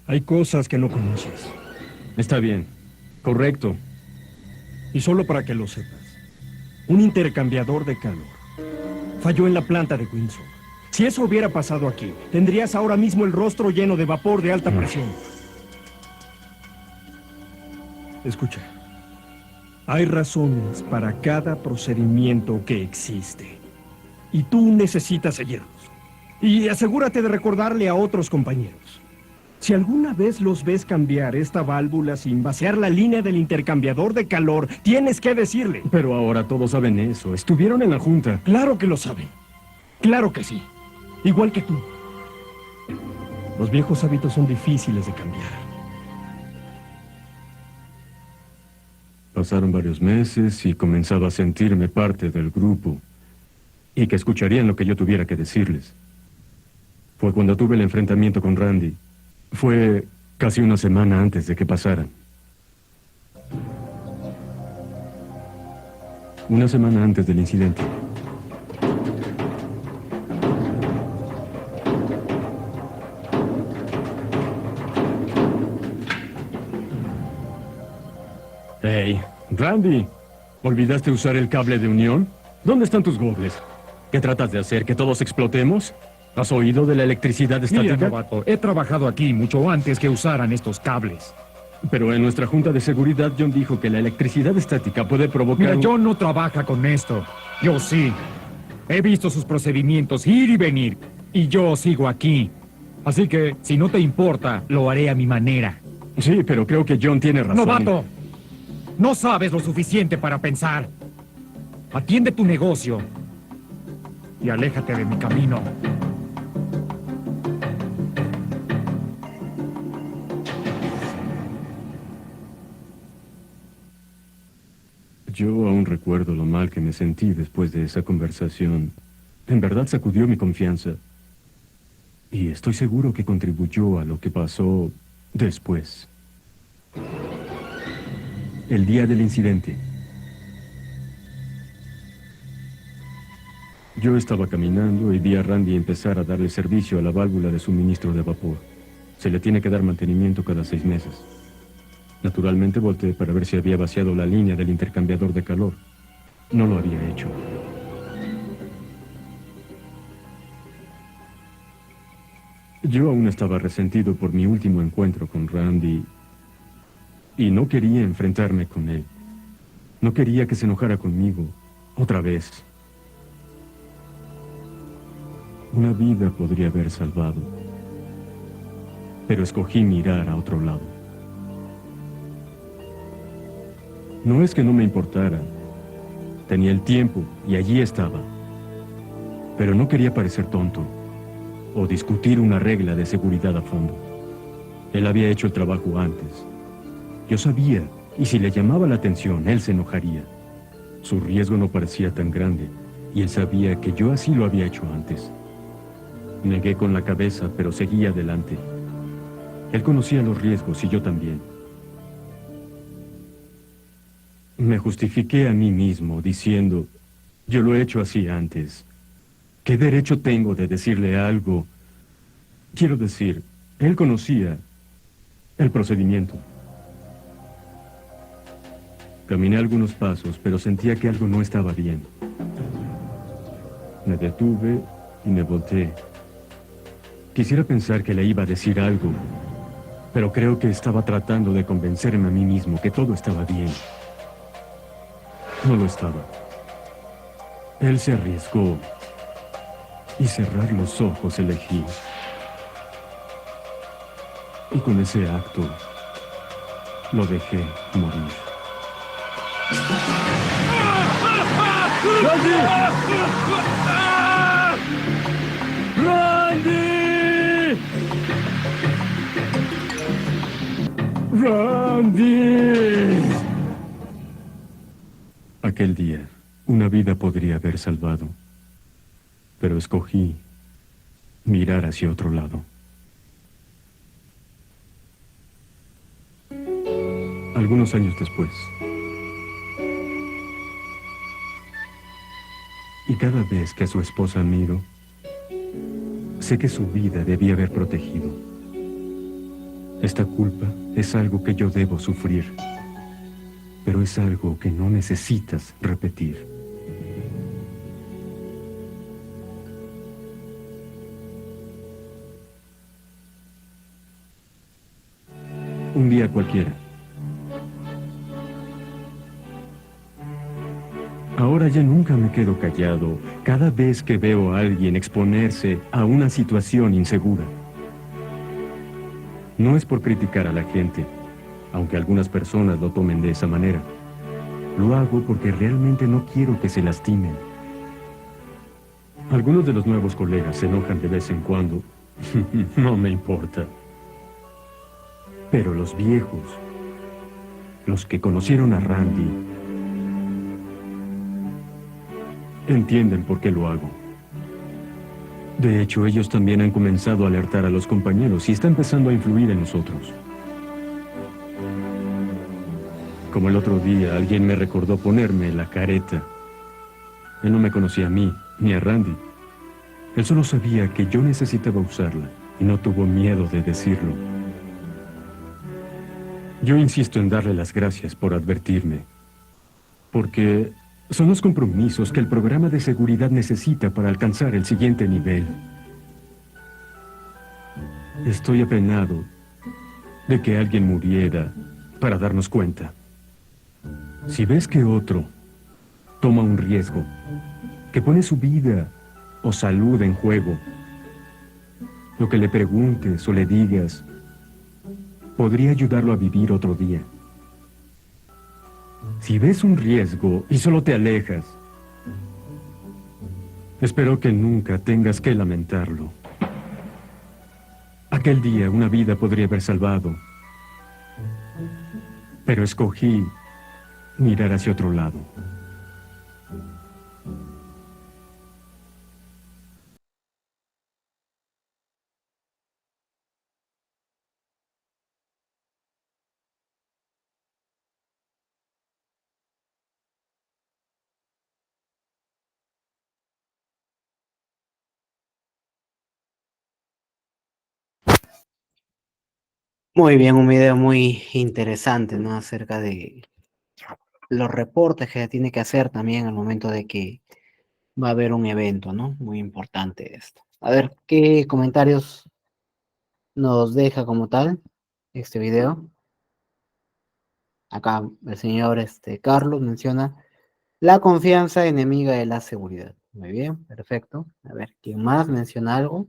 Hay cosas que no conoces.
Está bien. Correcto.
Y solo para que lo sepas, un intercambiador de calor falló en la planta de Windsor. Si eso hubiera pasado aquí, tendrías ahora mismo el rostro lleno de vapor de alta presión. Escucha. Hay razones para cada procedimiento que existe. Y tú necesitas seguirlos. Y asegúrate de recordarle a otros compañeros. Si alguna vez los ves cambiar esta válvula sin vaciar la línea del intercambiador de calor, tienes que decirle.
Pero ahora todos saben eso. Estuvieron en la junta.
Claro que lo saben. Claro que sí. Igual que tú. Los viejos hábitos son difíciles de cambiar.
Pasaron varios meses y comenzaba a sentirme parte del grupo. Y que escucharían lo que yo tuviera que decirles. Fue cuando tuve el enfrentamiento con Randy. Fue casi una semana antes de que pasaran. Una semana antes del incidente. Hey, Randy, ¿olvidaste usar el cable de unión? ¿Dónde están tus gobles? ¿Qué tratas de hacer? ¿Que todos explotemos? ¿Has oído de la electricidad estática?
Mira, novato, he trabajado aquí mucho antes que usaran estos cables.
Pero en nuestra junta de seguridad, John dijo que la electricidad estática puede provocar...
Mira, John no trabaja con esto. Yo sí. He visto sus procedimientos ir y venir. Y yo sigo aquí. Así que, si no te importa, lo haré a mi manera.
Sí, pero creo que John tiene razón.
¡Novato! No sabes lo suficiente para pensar. Atiende tu negocio. Y aléjate de mi camino.
Yo aún recuerdo lo mal que me sentí después de esa conversación. En verdad sacudió mi confianza. Y estoy seguro que contribuyó a lo que pasó después. El día del incidente. Yo estaba caminando y vi a Randy empezar a darle servicio a la válvula de suministro de vapor. Se le tiene que dar mantenimiento cada 6 meses. Naturalmente volteé para ver si había vaciado la línea del intercambiador de calor. No lo había hecho. Yo aún estaba resentido por mi último encuentro con Randy y no quería enfrentarme con él. No quería que se enojara conmigo otra vez. Una vida podría haber salvado, pero escogí mirar a otro lado. No es que no me importara. Tenía el tiempo y allí estaba. Pero no quería parecer tonto o discutir una regla de seguridad a fondo. Él había hecho el trabajo antes. Yo sabía, y si le llamaba la atención, él se enojaría. Su riesgo no parecía tan grande, y él sabía que yo así lo había hecho antes. Negué con la cabeza, pero seguía adelante. Él conocía los riesgos y yo también. Me justifiqué a mí mismo diciendo, yo lo he hecho así antes. ¿Qué derecho tengo de decirle algo? Quiero decir, él conocía el procedimiento. Caminé algunos pasos, pero sentía que algo no estaba bien. Me detuve y me volteé. Quisiera pensar que le iba a decir algo, pero creo que estaba tratando de convencerme a mí mismo que todo estaba bien. No lo estaba. Él se arriesgó y cerrar los ojos elegí. Y con ese acto lo dejé morir. ¡Randy! ¡Randy! ¡Randy! Aquel día, una vida podría haber salvado, pero escogí mirar hacia otro lado. Algunos años después, y cada vez que a su esposa miro, sé que su vida debía haber protegido. Esta culpa es algo que yo debo sufrir, pero es algo que no necesitas repetir. Un día cualquiera. Ahora ya nunca me quedo callado cada vez que veo a alguien exponerse a una situación insegura. No es por criticar a la gente, aunque algunas personas lo tomen de esa manera. Lo hago porque realmente no quiero que se lastimen. Algunos de los nuevos colegas se enojan de vez en cuando. No me importa. Pero los viejos, los que conocieron a Randy, entienden por qué lo hago. De hecho, ellos también han comenzado a alertar a los compañeros y está empezando a influir en nosotros. Como el otro día, alguien me recordó ponerme la careta. Él no me conocía a mí, ni a Randy. Él solo sabía que yo necesitaba usarla y no tuvo miedo de decirlo. Yo insisto en darle las gracias por advertirme, porque son los compromisos que el programa de seguridad necesita para alcanzar el siguiente nivel. Estoy apenado de que alguien muriera para darnos cuenta. Si ves que otro toma un riesgo, que pone su vida o salud en juego, lo que le preguntes o le digas podría ayudarlo a vivir otro día. Si ves un riesgo y solo te alejas, espero que nunca tengas que lamentarlo. Aquel día una vida podría haber salvado, pero escogí mirar hacia otro lado.
Muy bien, un video muy interesante, ¿no? Acerca de los reportes que tiene que hacer también al momento de que va a haber un evento, ¿no? Muy importante esto. A ver, ¿qué comentarios nos deja como tal este video? Acá el señor Carlos menciona la confianza enemiga de la seguridad. Muy bien, perfecto. A ver, ¿quién más menciona algo?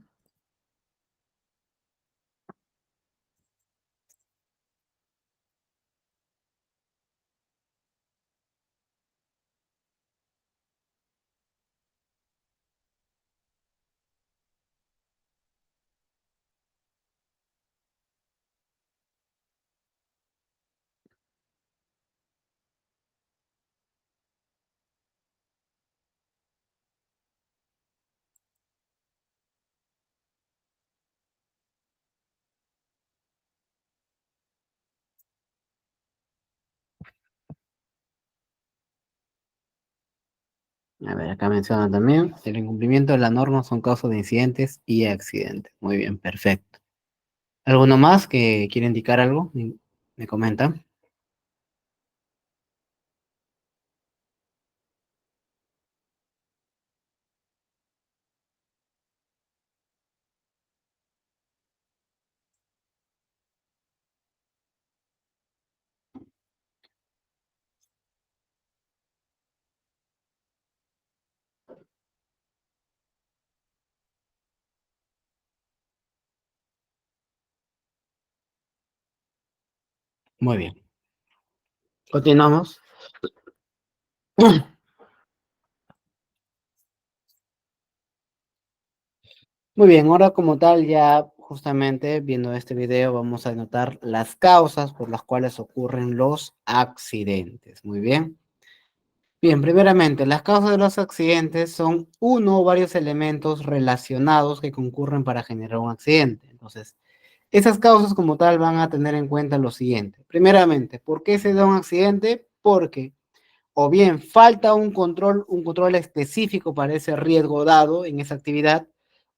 A ver, acá menciona también, el incumplimiento de la norma son causas de incidentes y accidentes. Muy bien, perfecto. ¿Alguno más que quiere indicar algo? Me comenta. Muy bien. Continuamos. Muy bien, ahora como tal, ya justamente viendo este video, vamos a notar las causas por las cuales ocurren los accidentes. Muy bien. Bien, primeramente, las causas de los accidentes son uno o varios elementos relacionados que concurren para generar un accidente. Entonces, esas causas como tal van a tener en cuenta lo siguiente. Primeramente, ¿por qué se da un accidente? Porque o bien falta un control específico para ese riesgo dado en esa actividad,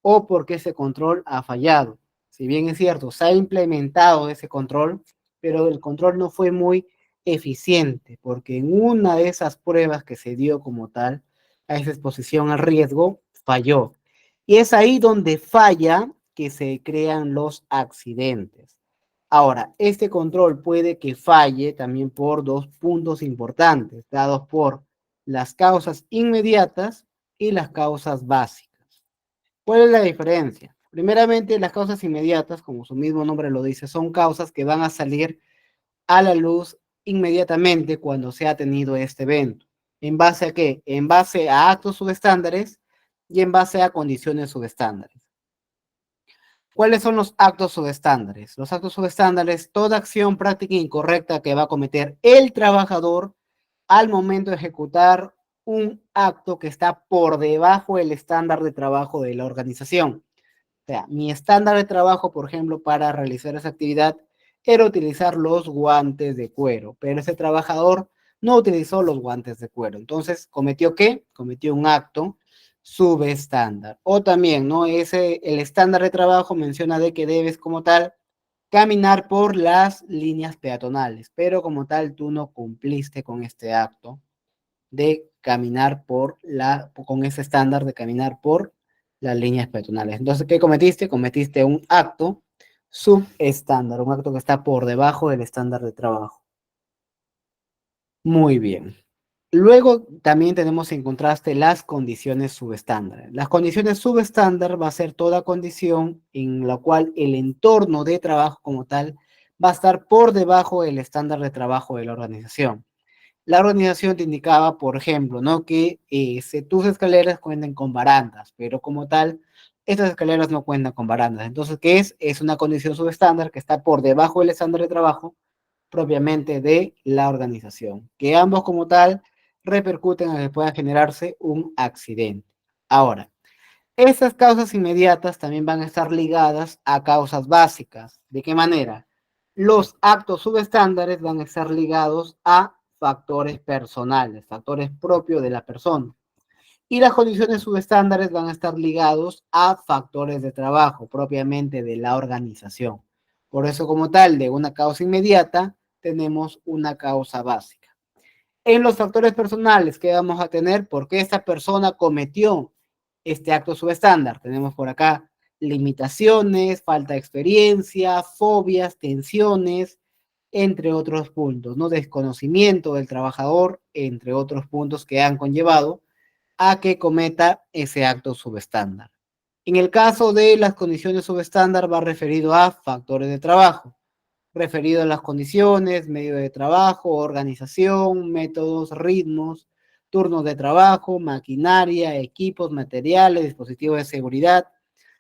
o porque ese control ha fallado. Si bien es cierto, se ha implementado ese control, pero el control no fue muy eficiente, porque en una de esas pruebas que se dio como tal a esa exposición al riesgo, falló. Y es ahí donde falla que se crean los accidentes. Ahora, este control puede que falle también por dos puntos importantes, dados por las causas inmediatas y las causas básicas. ¿Cuál es la diferencia? Primeramente, las causas inmediatas, como su mismo nombre lo dice, son causas que van a salir a la luz inmediatamente cuando se ha tenido este evento. ¿En base a qué? En base a actos subestándares y en base a condiciones subestándares. ¿Cuáles son los actos subestándares? Los actos subestándares, toda acción práctica incorrecta que va a cometer el trabajador al momento de ejecutar un acto que está por debajo del estándar de trabajo de la organización. O sea, mi estándar de trabajo, por ejemplo, para realizar esa actividad era utilizar los guantes de cuero, pero ese trabajador no utilizó los guantes de cuero. Entonces, ¿cometió qué? Cometió un acto subestándar. O también, ¿no? El estándar de trabajo menciona de que debes como tal caminar por las líneas peatonales, pero como tal tú no cumpliste con este acto de caminar con ese estándar de caminar por las líneas peatonales. Entonces, ¿qué cometiste? Cometiste un acto subestándar, un acto que está por debajo del estándar de trabajo. Muy bien. Luego también tenemos en contraste las condiciones subestándar. Las condiciones subestándar va a ser toda condición en la cual el entorno de trabajo como tal va a estar por debajo del estándar de trabajo de la organización. La organización te indicaba, por ejemplo, ¿no? Que tus escaleras cuenten con barandas, pero como tal, estas escaleras no cuentan con barandas. Entonces, ¿qué es? Es una condición subestándar que está por debajo del estándar de trabajo propiamente de la organización, que ambos como tal repercuten a que pueda generarse un accidente. Ahora, estas causas inmediatas también van a estar ligadas a causas básicas. ¿De qué manera? Los actos subestándares van a estar ligados a factores personales, factores propios de la persona. Y las condiciones subestándares van a estar ligados a factores de trabajo, propiamente de la organización. Por eso, como tal, de una causa inmediata, tenemos una causa básica. En los factores personales, ¿qué vamos a tener? ¿Por qué esta persona cometió este acto subestándar? Tenemos por acá limitaciones, falta de experiencia, fobias, tensiones, entre otros puntos, ¿no? Desconocimiento del trabajador, entre otros puntos que han conllevado a que cometa ese acto subestándar. En el caso de las condiciones subestándar va referido a factores de trabajo, referido a las condiciones, medio de trabajo, organización, métodos, ritmos, turnos de trabajo, maquinaria, equipos, materiales, dispositivos de seguridad,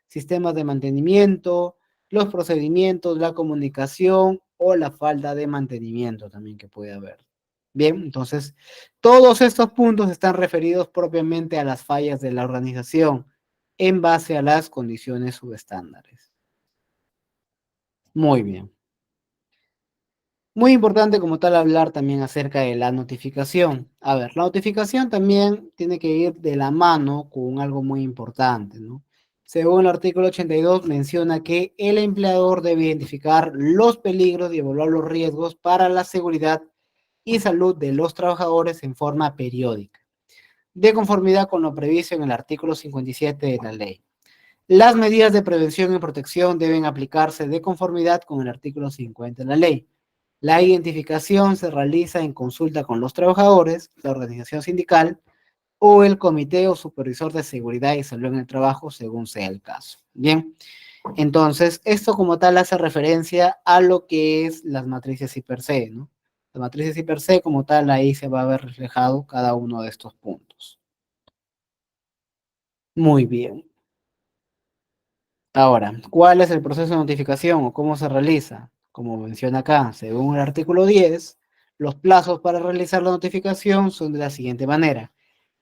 sistemas de mantenimiento, los procedimientos, la comunicación o la falta de mantenimiento también que puede haber. Bien, entonces, todos estos puntos están referidos propiamente a las fallas de la organización en base a las condiciones subestándares. Muy bien. Muy importante como tal hablar también acerca de la notificación. A ver, la notificación también tiene que ir de la mano con algo muy importante, ¿no? Según el artículo 82 menciona que el empleador debe identificar los peligros y evaluar los riesgos para la seguridad y salud de los trabajadores en forma periódica, de conformidad con lo previsto en el artículo 57 de la ley. Las medidas de prevención y protección deben aplicarse de conformidad con el artículo 50 de la ley. La identificación se realiza en consulta con los trabajadores, la organización sindical o el comité o supervisor de seguridad y salud en el trabajo, según sea el caso. Bien, entonces esto como tal hace referencia a lo que es las matrices I per se, ¿no? Las matrices I per se como tal ahí se va a ver reflejado cada uno de estos puntos. Muy bien. Ahora, ¿cuál es el proceso de notificación o cómo se realiza? Como menciona acá, según el artículo 10, Los plazos para realizar la notificación son de la siguiente manera.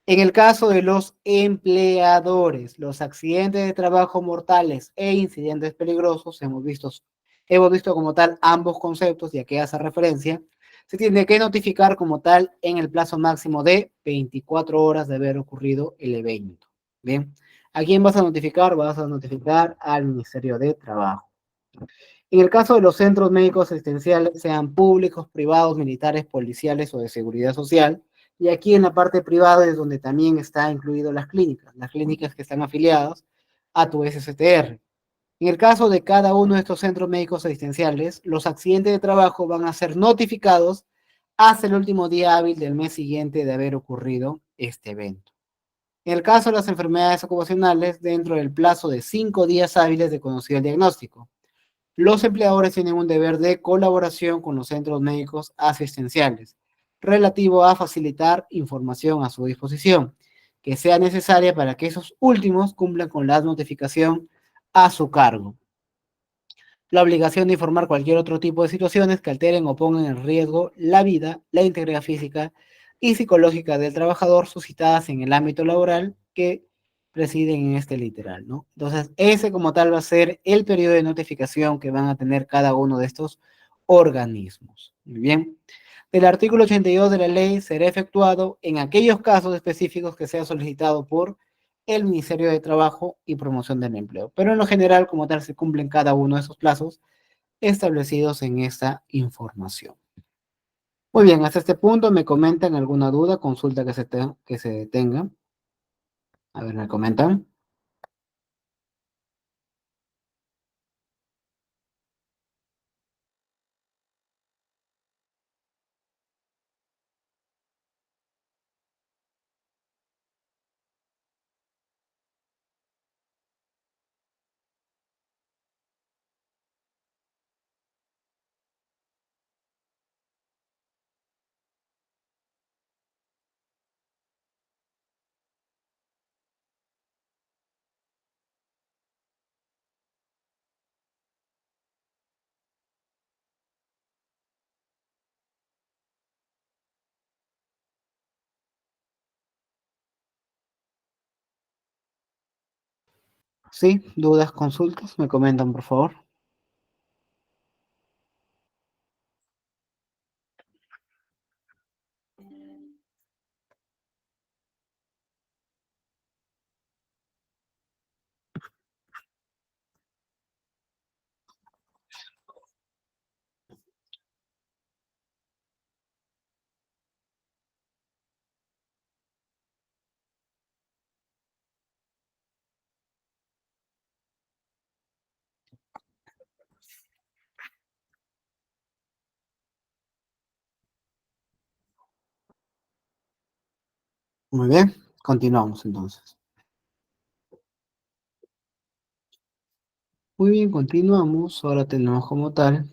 En el caso de los empleadores, los accidentes de trabajo mortales e incidentes peligrosos, hemos visto como tal ambos conceptos, ya que hace referencia, se tiene que notificar como tal en el plazo máximo de 24 horas de haber ocurrido el evento. Bien, ¿a quién vas a notificar? Vas a notificar al Ministerio de Trabajo. En el caso de los centros médicos asistenciales, sean públicos, privados, militares, policiales o de seguridad social, y aquí en la parte privada es donde también está incluido las clínicas que están afiliadas a tu SSTR. En el caso de cada uno de estos centros médicos asistenciales, los accidentes de trabajo van a ser notificados hasta el último día hábil del mes siguiente de haber ocurrido este evento. En el caso de las enfermedades ocupacionales, dentro del plazo de 5 días hábiles de conocido el diagnóstico. Los empleadores tienen un deber de colaboración con los centros médicos asistenciales relativo a facilitar información a su disposición que sea necesaria para que esos últimos cumplan con la notificación a su cargo. La obligación de informar cualquier otro tipo de situaciones que alteren o pongan en riesgo la vida, la integridad física y psicológica del trabajador suscitadas en el ámbito laboral que presiden en este literal, ¿no? Entonces, ese como tal va a ser el periodo de notificación que van a tener cada uno de estos organismos. Muy bien. El artículo 82 de la ley será efectuado en aquellos casos específicos que sea solicitado por el Ministerio de Trabajo y Promoción del Empleo. Pero en lo general, como tal, se cumplen cada uno de esos plazos establecidos en esta información. Muy bien, hasta este punto me comentan alguna duda, consulta que se tenga. A ver, me comentan. Sí, dudas, consultas, me comentan, por favor. Muy bien, continuamos entonces. Muy bien, continuamos. Ahora tenemos como tal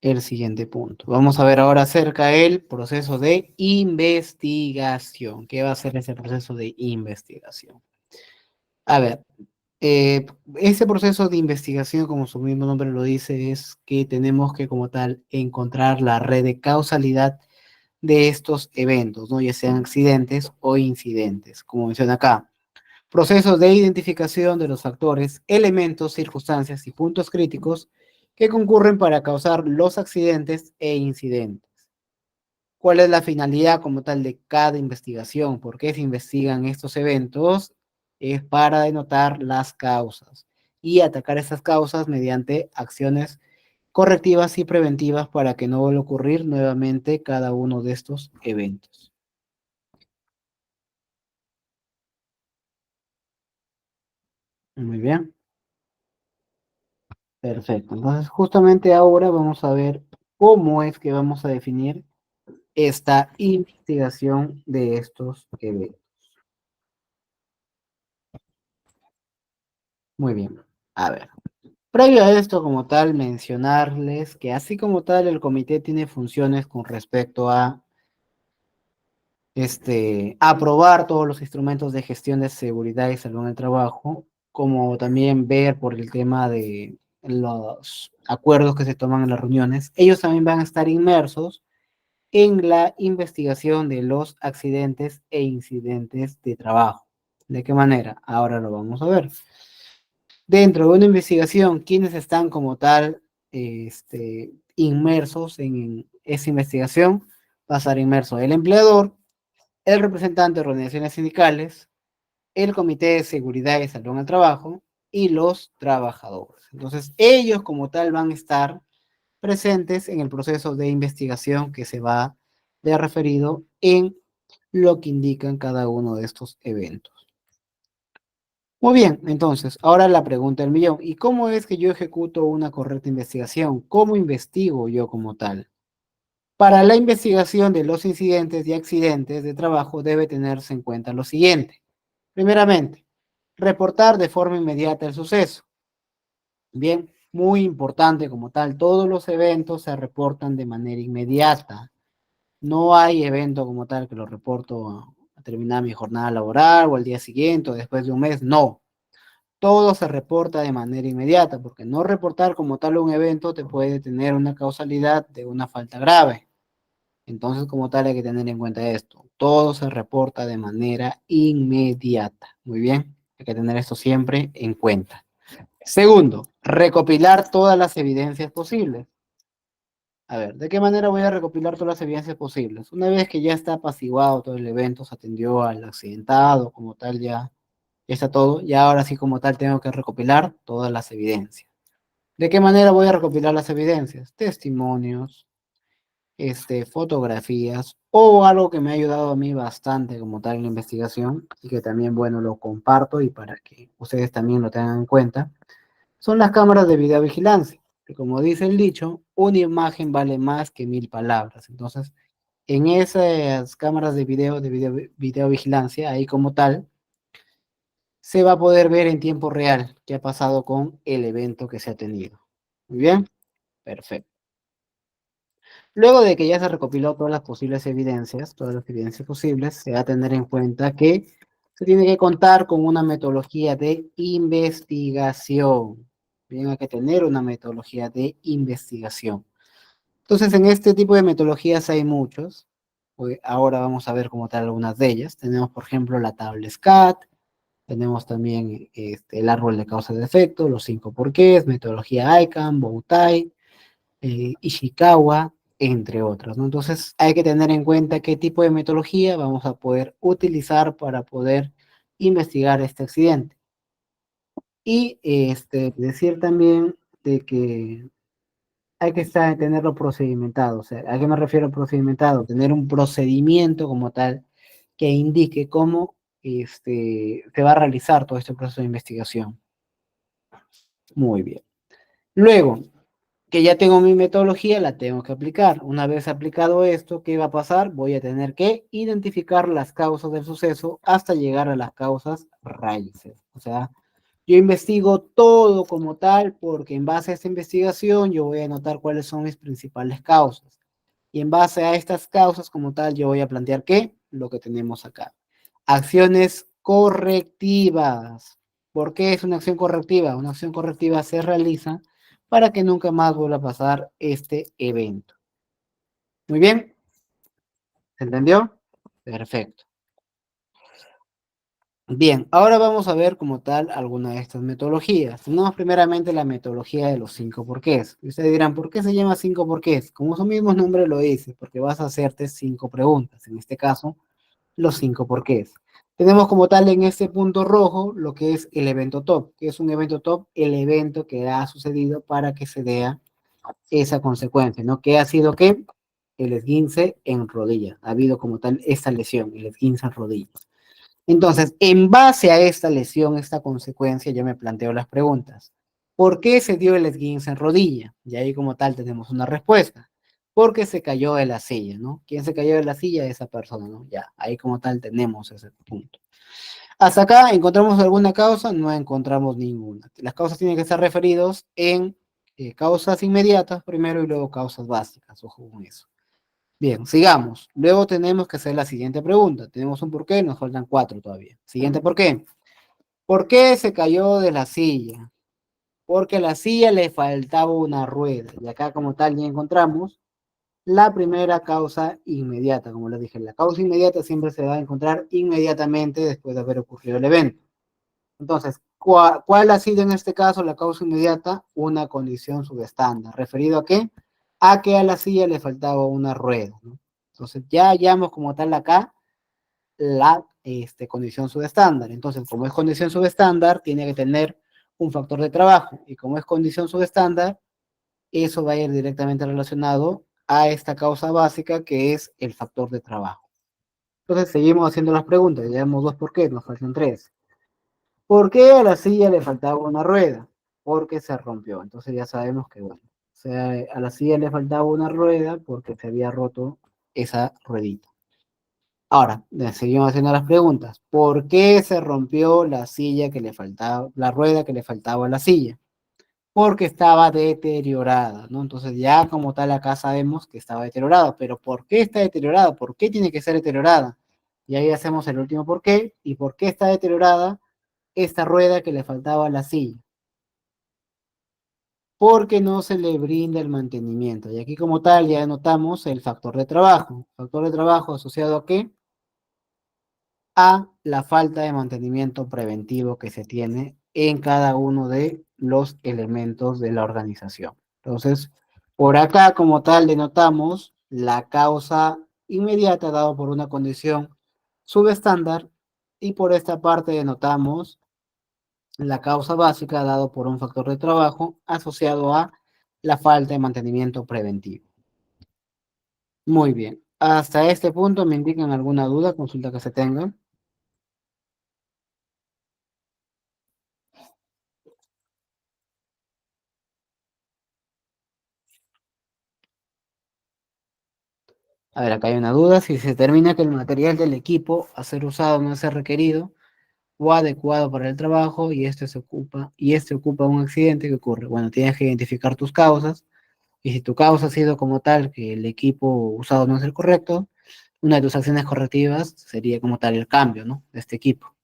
el siguiente punto. Vamos a ver ahora acerca del proceso de investigación. ¿Qué va a ser ese proceso de investigación? A ver, ese proceso de investigación, como su mismo nombre lo dice, es que tenemos que como tal encontrar la red de causalidad de estos eventos, ¿no? Ya sean accidentes o incidentes, como menciona acá. Procesos de identificación de los factores, elementos, circunstancias y puntos críticos que concurren para causar los accidentes e incidentes. ¿Cuál es la finalidad como tal de cada investigación? ¿Por qué se investigan estos eventos? Es para denotar las causas y atacar esas causas mediante acciones correctivas y preventivas para que no vuelva a ocurrir nuevamente cada uno de estos eventos. Muy bien, perfecto. Entonces, justamente ahora vamos a ver cómo es que vamos a definir esta investigación de estos eventos. Muy bien. A ver. Previo a esto, como tal, mencionarles que así como tal, el comité tiene funciones con respecto a aprobar todos los instrumentos de gestión de seguridad y salud en el trabajo, como también ver por el tema de los acuerdos que se toman en las reuniones, ellos también van a estar inmersos en la investigación de los accidentes e incidentes de trabajo. ¿De qué manera? Ahora lo vamos a ver. Dentro de una investigación, ¿quiénes están como tal inmersos en esa investigación? Va a estar inmerso el empleador, el representante de organizaciones sindicales, el Comité de Seguridad y Salud en el Trabajo y los trabajadores. Entonces, ellos como tal van a estar presentes en el proceso de investigación que se va a ver referido en lo que indican cada uno de estos eventos. Muy bien, entonces, ahora la pregunta del millón. ¿Y cómo es que yo ejecuto una correcta investigación? ¿Cómo investigo yo como tal? Para la investigación de los incidentes y accidentes de trabajo debe tenerse en cuenta lo siguiente. Primeramente, reportar de forma inmediata el suceso. Bien, muy importante como tal, todos los eventos se reportan de manera inmediata. No hay evento como tal que lo reporto a terminar mi jornada laboral o al día siguiente o después de un mes. No, todo se reporta de manera inmediata, porque no reportar como tal un evento te puede tener una causalidad de una falta grave. Entonces, como tal, hay que tener en cuenta esto. Todo se reporta de manera inmediata. Muy bien, hay que tener esto siempre en cuenta. Segundo, recopilar todas las evidencias posibles. A ver, ¿de qué manera voy a recopilar todas las evidencias posibles? Una vez que ya está apaciguado todo el evento, se atendió al accidentado, como tal, ya está todo, y ahora sí como tal tengo que recopilar todas las evidencias. ¿De qué manera voy a recopilar las evidencias? Testimonios, fotografías, o algo que me ha ayudado a mí bastante como tal en la investigación, y que también, bueno, lo comparto y para que ustedes también lo tengan en cuenta, son las cámaras de videovigilancia, que como dice el dicho, una imagen vale más que 1000 palabras. Entonces, en esas cámaras videovigilancia, ahí como tal, se va a poder ver en tiempo real qué ha pasado con el evento que se ha tenido. Muy bien, perfecto. Luego de que ya se recopiló todas las posibles evidencias, todas las evidencias posibles, se va a tener en cuenta que se tiene que contar con una metodología de investigación. Bien, hay que tener una metodología de investigación. Entonces, en este tipo de metodologías hay muchos. Ahora vamos a ver como tal algunas de ellas. Tenemos, por ejemplo, la tabla SCAT, tenemos también el árbol de causa y efecto, los 5 porqués, metodología ICANN, Bowtie, Ishikawa, entre otras, ¿no? Entonces hay que tener en cuenta qué tipo de metodología vamos a poder utilizar para poder investigar este accidente. Y decir también de que hay que tenerlo procedimentado. O sea, ¿a qué me refiero procedimentado? Tener un procedimiento como tal que indique cómo se va a realizar todo este proceso de investigación. Muy bien. Luego, que ya tengo mi metodología, la tengo que aplicar. Una vez aplicado esto, ¿qué va a pasar? Voy a tener que identificar las causas del suceso hasta llegar a las causas raíces. O sea, yo investigo todo como tal porque en base a esta investigación yo voy a anotar cuáles son mis principales causas. Y en base a estas causas como tal yo voy a plantear ¿qué? Lo que tenemos acá. Acciones correctivas. ¿Por qué es una acción correctiva? Una acción correctiva se realiza para que nunca más vuelva a pasar este evento. Muy bien. ¿Se entendió? Perfecto. Bien, ahora vamos a ver como tal alguna de estas metodologías. Tenemos primeramente la metodología de los 5 porqués. Y ustedes dirán, ¿por qué se llama 5 porqués? Como su mismo nombre lo dice, porque vas a hacerte 5 preguntas. En este caso, los 5 porqués. Tenemos como tal en este punto rojo lo que es el evento top. ¿Qué es un evento top? El evento que ha sucedido para que se dé esa consecuencia, ¿no? ¿Qué ha sido qué? El esguince en rodilla. Ha habido como tal esta lesión, el esguince en rodilla. Entonces, en base a esta lesión, esta consecuencia, yo me planteo las preguntas. ¿Por qué se dio el esguince en rodilla? Y ahí como tal tenemos una respuesta. Porque se cayó de la silla, ¿no? ¿Quién se cayó de la silla? Esa persona, ¿no? Ya, ahí como tal tenemos ese punto. Hasta acá, ¿encontramos alguna causa? No encontramos ninguna. Las causas tienen que estar referidos en causas inmediatas primero y luego causas básicas. Ojo con eso. Bien, sigamos. Luego tenemos que hacer la siguiente pregunta. Tenemos un porqué, nos faltan 4 todavía. Siguiente porqué. ¿Por qué se cayó de la silla? Porque a la silla le faltaba una rueda. Y acá como tal ya encontramos la primera causa inmediata. Como les dije, la causa inmediata siempre se va a encontrar inmediatamente después de haber ocurrido el evento. Entonces, ¿cuál ha sido en este caso la causa inmediata? Una condición subestándar. ¿Referido a qué? A que a la silla le faltaba una rueda, ¿no? Entonces, ya hallamos como tal acá la condición subestándar. Entonces, como es condición subestándar, tiene que tener un factor de trabajo. Y como es condición subestándar, eso va a ir directamente relacionado a esta causa básica que es el factor de trabajo. Entonces, seguimos haciendo las preguntas. Ya tenemos dos por qué, nos faltan tres. ¿Por qué a la silla le faltaba una rueda? Porque se rompió. Entonces ya sabemos que, bueno, o sea, a la silla le faltaba una rueda porque se había roto esa ruedita. Ahora, seguimos haciendo las preguntas. ¿Por qué se rompió la silla que le faltaba, la rueda que le faltaba a la silla? Porque estaba deteriorada, ¿no? Entonces ya como tal acá sabemos que estaba deteriorada, pero ¿por qué está deteriorada? ¿Por qué tiene que ser deteriorada? Y ahí hacemos el último por qué. ¿Y por qué está deteriorada esta rueda que le faltaba a la silla? Porque no se le brinda el mantenimiento. Y aquí como tal ya notamos el factor de trabajo. ¿Factor de trabajo asociado a qué? A la falta de mantenimiento preventivo que se tiene en cada uno de los elementos de la organización. Entonces, por acá como tal denotamos la causa inmediata dado por una condición subestándar y por esta parte denotamos la causa básica dado por un factor de trabajo asociado a la falta de mantenimiento preventivo. Muy bien. Hasta este punto me indican alguna duda, consulta que se tenga. A ver, acá hay una duda. Si se determina que el material del equipo a ser usado no es requerido o adecuado para el trabajo y este ocupa un accidente, ¿qué ocurre? Bueno, tienes que identificar tus causas y si tu causa ha sido como tal que el equipo usado no es el correcto, una de tus acciones correctivas sería como tal el cambio, ¿no? De este equipo.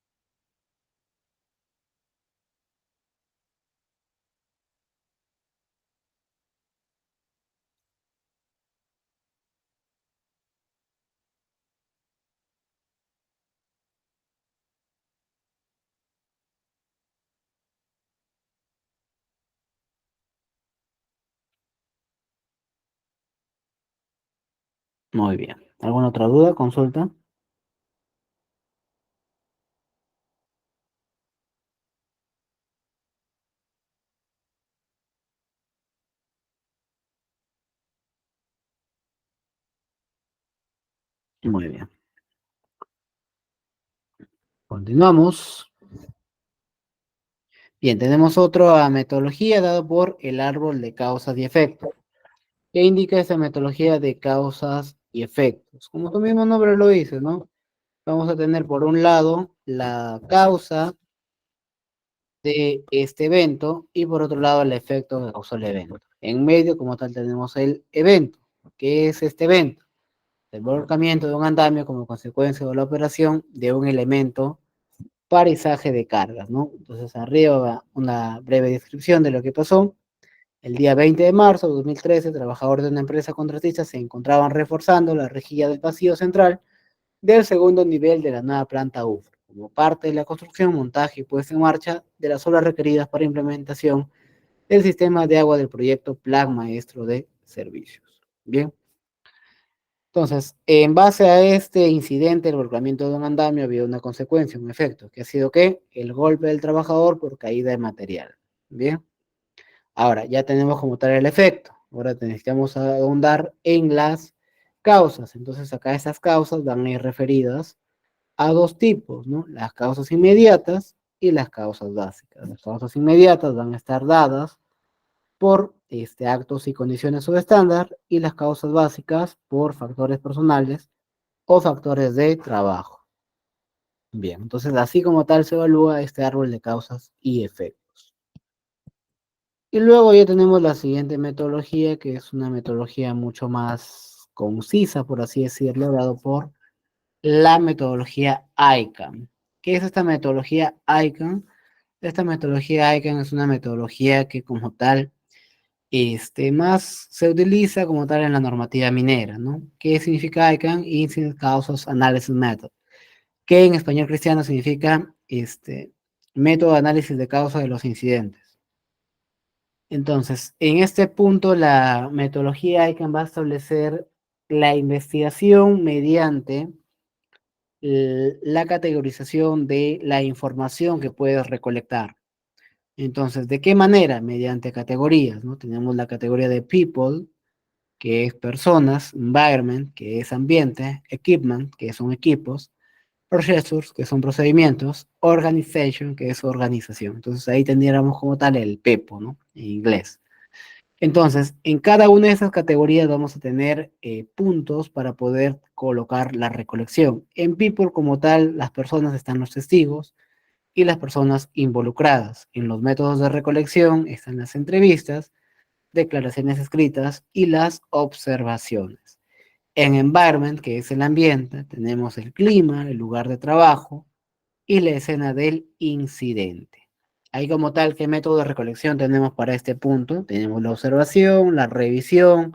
Muy bien. ¿Alguna otra duda? Consulta. Muy bien. Continuamos. Bien, tenemos otra metodología dada por el árbol de causas y efectos. ¿Qué indica esa metodología de causas y efectos? Como tu mismo nombre lo dice, ¿no? Vamos a tener por un lado la causa de este evento y por otro lado el efecto que causó el evento. En medio, como tal, tenemos el evento. ¿Qué es este evento? El volcamiento de un andamio como consecuencia de la operación de un elemento parizaje de cargas, ¿no? Entonces, arriba va una breve descripción de lo que pasó. El día 20 de marzo de 2013, trabajadores de una empresa contratista se encontraban reforzando la rejilla del pasillo central del segundo nivel de la nueva planta UFR, como parte de la construcción, montaje y puesta en marcha de las obras requeridas para implementación del sistema de agua del proyecto Plan Maestro de Servicios. Bien. Entonces, en base a este incidente, el volcamiento de un andamio había una consecuencia, un efecto, que ha sido ¿qué? El golpe del trabajador por caída de material. Bien. Ahora, ya tenemos como tal el efecto. Ahora necesitamos ahondar en las causas. Entonces, acá estas causas van a ir referidas a dos tipos, ¿no? Las causas inmediatas y las causas básicas. Las causas inmediatas van a estar dadas por actos y condiciones subestándar y las causas básicas por factores personales o factores de trabajo. Bien, entonces así como tal se evalúa este árbol de causas y efectos. Y luego ya tenemos la siguiente metodología, que es una metodología mucho más concisa, por así decirlo, dado por la metodología ICANN. ¿Qué es esta metodología ICANN? Esta metodología ICANN es una metodología que como tal, más se utiliza como tal en la normativa minera, ¿no? ¿Qué significa ICANN? Incident Causes Analysis Method, que en español cristiano significa, método de análisis de causa de los incidentes. Entonces, en este punto, la metodología ICANN va a establecer la investigación mediante la categorización de la información que puedes recolectar. Entonces, ¿de qué manera? Mediante categorías, ¿no? Tenemos la categoría de people, que es personas, environment, que es ambiente, equipment, que son equipos, procedures, que son procedimientos, organization, que es organización. Entonces, ahí tendríamos como tal el PEPO, ¿no? En inglés. Entonces, en cada una de esas categorías vamos a tener puntos para poder colocar la recolección. En people como tal, las personas están los testigos y las personas involucradas. En los métodos de recolección están las entrevistas, declaraciones escritas y las observaciones. En environment, que es el ambiente, tenemos el clima, el lugar de trabajo y la escena del incidente. Ahí como tal, ¿qué método de recolección tenemos para este punto? Tenemos la observación, la revisión,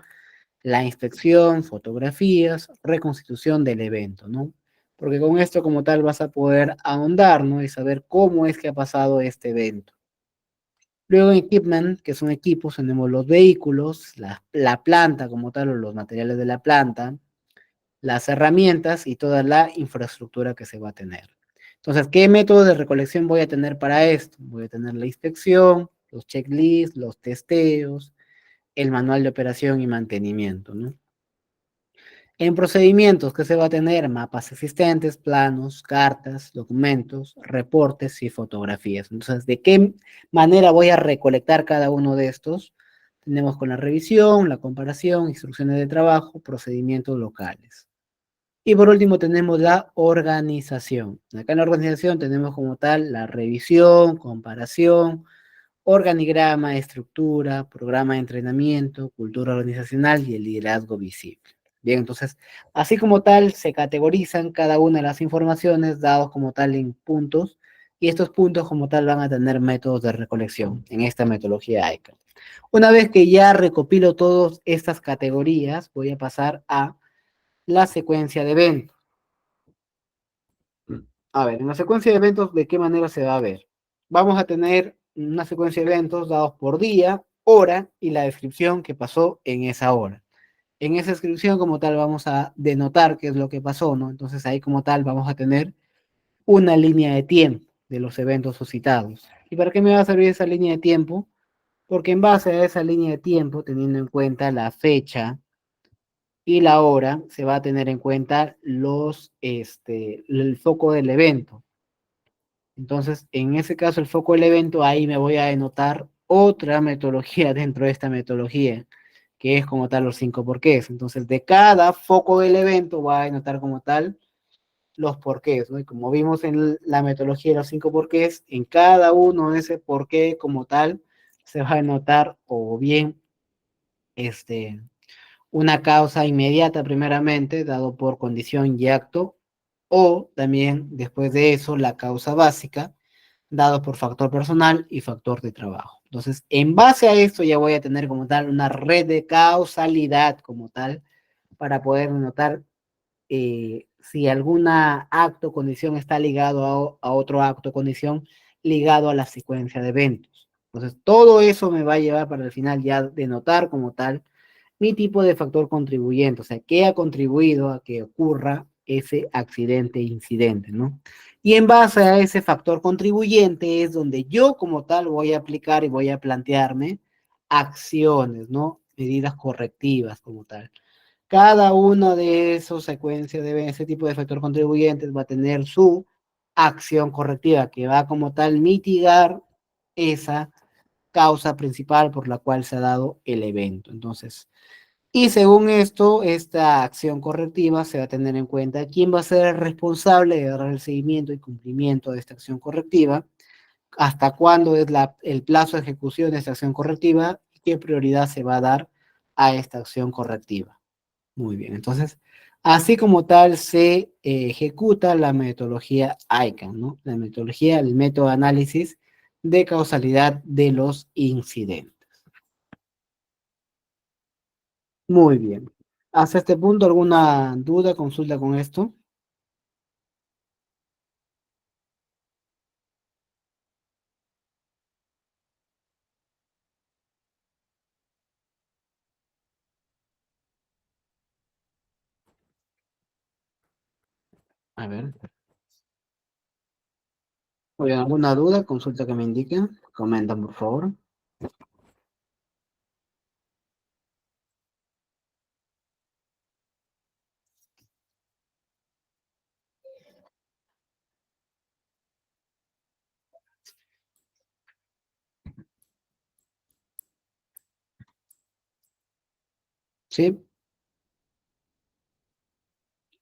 la inspección, fotografías, reconstitución del evento, ¿no? Porque con esto como tal vas a poder ahondar, ¿no? Y saber cómo es que ha pasado este evento. Luego en equipment, que son equipos, tenemos los vehículos, la planta como tal, o los materiales de la planta, las herramientas y toda la infraestructura que se va a tener. Entonces, ¿qué método de recolección voy a tener para esto? Voy a tener la inspección, los checklists, los testeos, el manual de operación y mantenimiento, ¿no? En procedimientos, ¿qué se va a tener? Mapas existentes, planos, cartas, documentos, reportes y fotografías. Entonces, ¿de qué manera voy a recolectar cada uno de estos? Tenemos con la revisión, la comparación, instrucciones de trabajo, procedimientos locales. Y por último tenemos la organización. Acá en la organización tenemos como tal la revisión, comparación, organigrama, estructura, programa de entrenamiento, cultura organizacional y el liderazgo visible. Bien, entonces, así como tal, se categorizan cada una de las informaciones dados como tal en puntos, y estos puntos como tal van a tener métodos de recolección en esta metodología ICANN. Una vez que ya recopilo todas estas categorías, voy a pasar a la secuencia de eventos. A ver, en la secuencia de eventos, ¿de qué manera se va a ver? Vamos a tener una secuencia de eventos dados por día, hora y la descripción que pasó en esa hora. En esa descripción como tal vamos a denotar qué es lo que pasó, ¿no? Entonces ahí como tal vamos a tener una línea de tiempo de los eventos suscitados. ¿Y para qué me va a servir esa línea de tiempo? Porque en base a esa línea de tiempo, teniendo en cuenta la fecha y la hora, se va a tener en cuenta el foco del evento. Entonces, en ese caso, el foco del evento, ahí me voy a denotar otra metodología dentro de esta metodología, que es como tal los 5 porqués. Entonces, de cada foco del evento voy a denotar como tal los porqués, ¿no? Y como vimos en la metodología de los 5 porqués, en cada uno de ese porqué como tal, se va a denotar o bien una causa inmediata primeramente, dado por condición y acto, o también después de eso la causa básica, dado por factor personal y factor de trabajo. Entonces, en base a esto ya voy a tener como tal una red de causalidad como tal para poder notar si alguna acto o condición está ligado a otro acto o condición ligado a la secuencia de eventos. Entonces, todo eso me va a llevar para el final ya denotar como tal mi tipo de factor contribuyente, o sea, qué ha contribuido a que ocurra ese accidente, incidente, ¿no? Y en base a ese factor contribuyente es donde yo como tal voy a aplicar y voy a plantearme acciones, ¿no? Medidas correctivas como tal. Cada una de esas secuencias de ese tipo de factor contribuyentes va a tener su acción correctiva que va como tal mitigar esa causa principal por la cual se ha dado el evento. Entonces, y según esto, esta acción correctiva se va a tener en cuenta quién va a ser el responsable de dar el seguimiento y cumplimiento de esta acción correctiva, hasta cuándo es el plazo de ejecución de esta acción correctiva y qué prioridad se va a dar a esta acción correctiva. Muy bien, entonces, así como tal se ejecuta la metodología ICANN, ¿no? La metodología, el método de análisis de causalidad de los incidentes. Muy bien. ¿Hasta este punto alguna duda, consulta con esto? A ver. Oye, ¿alguna duda, consulta que me indiquen? Comentan, por favor. Sí,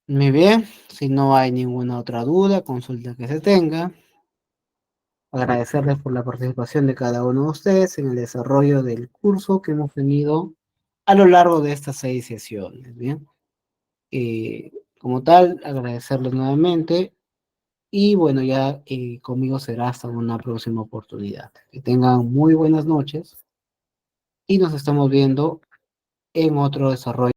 muy bien. Si no hay ninguna otra duda, consulta que se tenga. Agradecerles por la participación de cada uno de ustedes en el desarrollo del curso que hemos tenido a lo largo de estas 6 sesiones, ¿bien? Como tal, agradecerles nuevamente y bueno, ya conmigo será hasta una próxima oportunidad. Que tengan muy buenas noches y nos estamos viendo en otro desarrollo.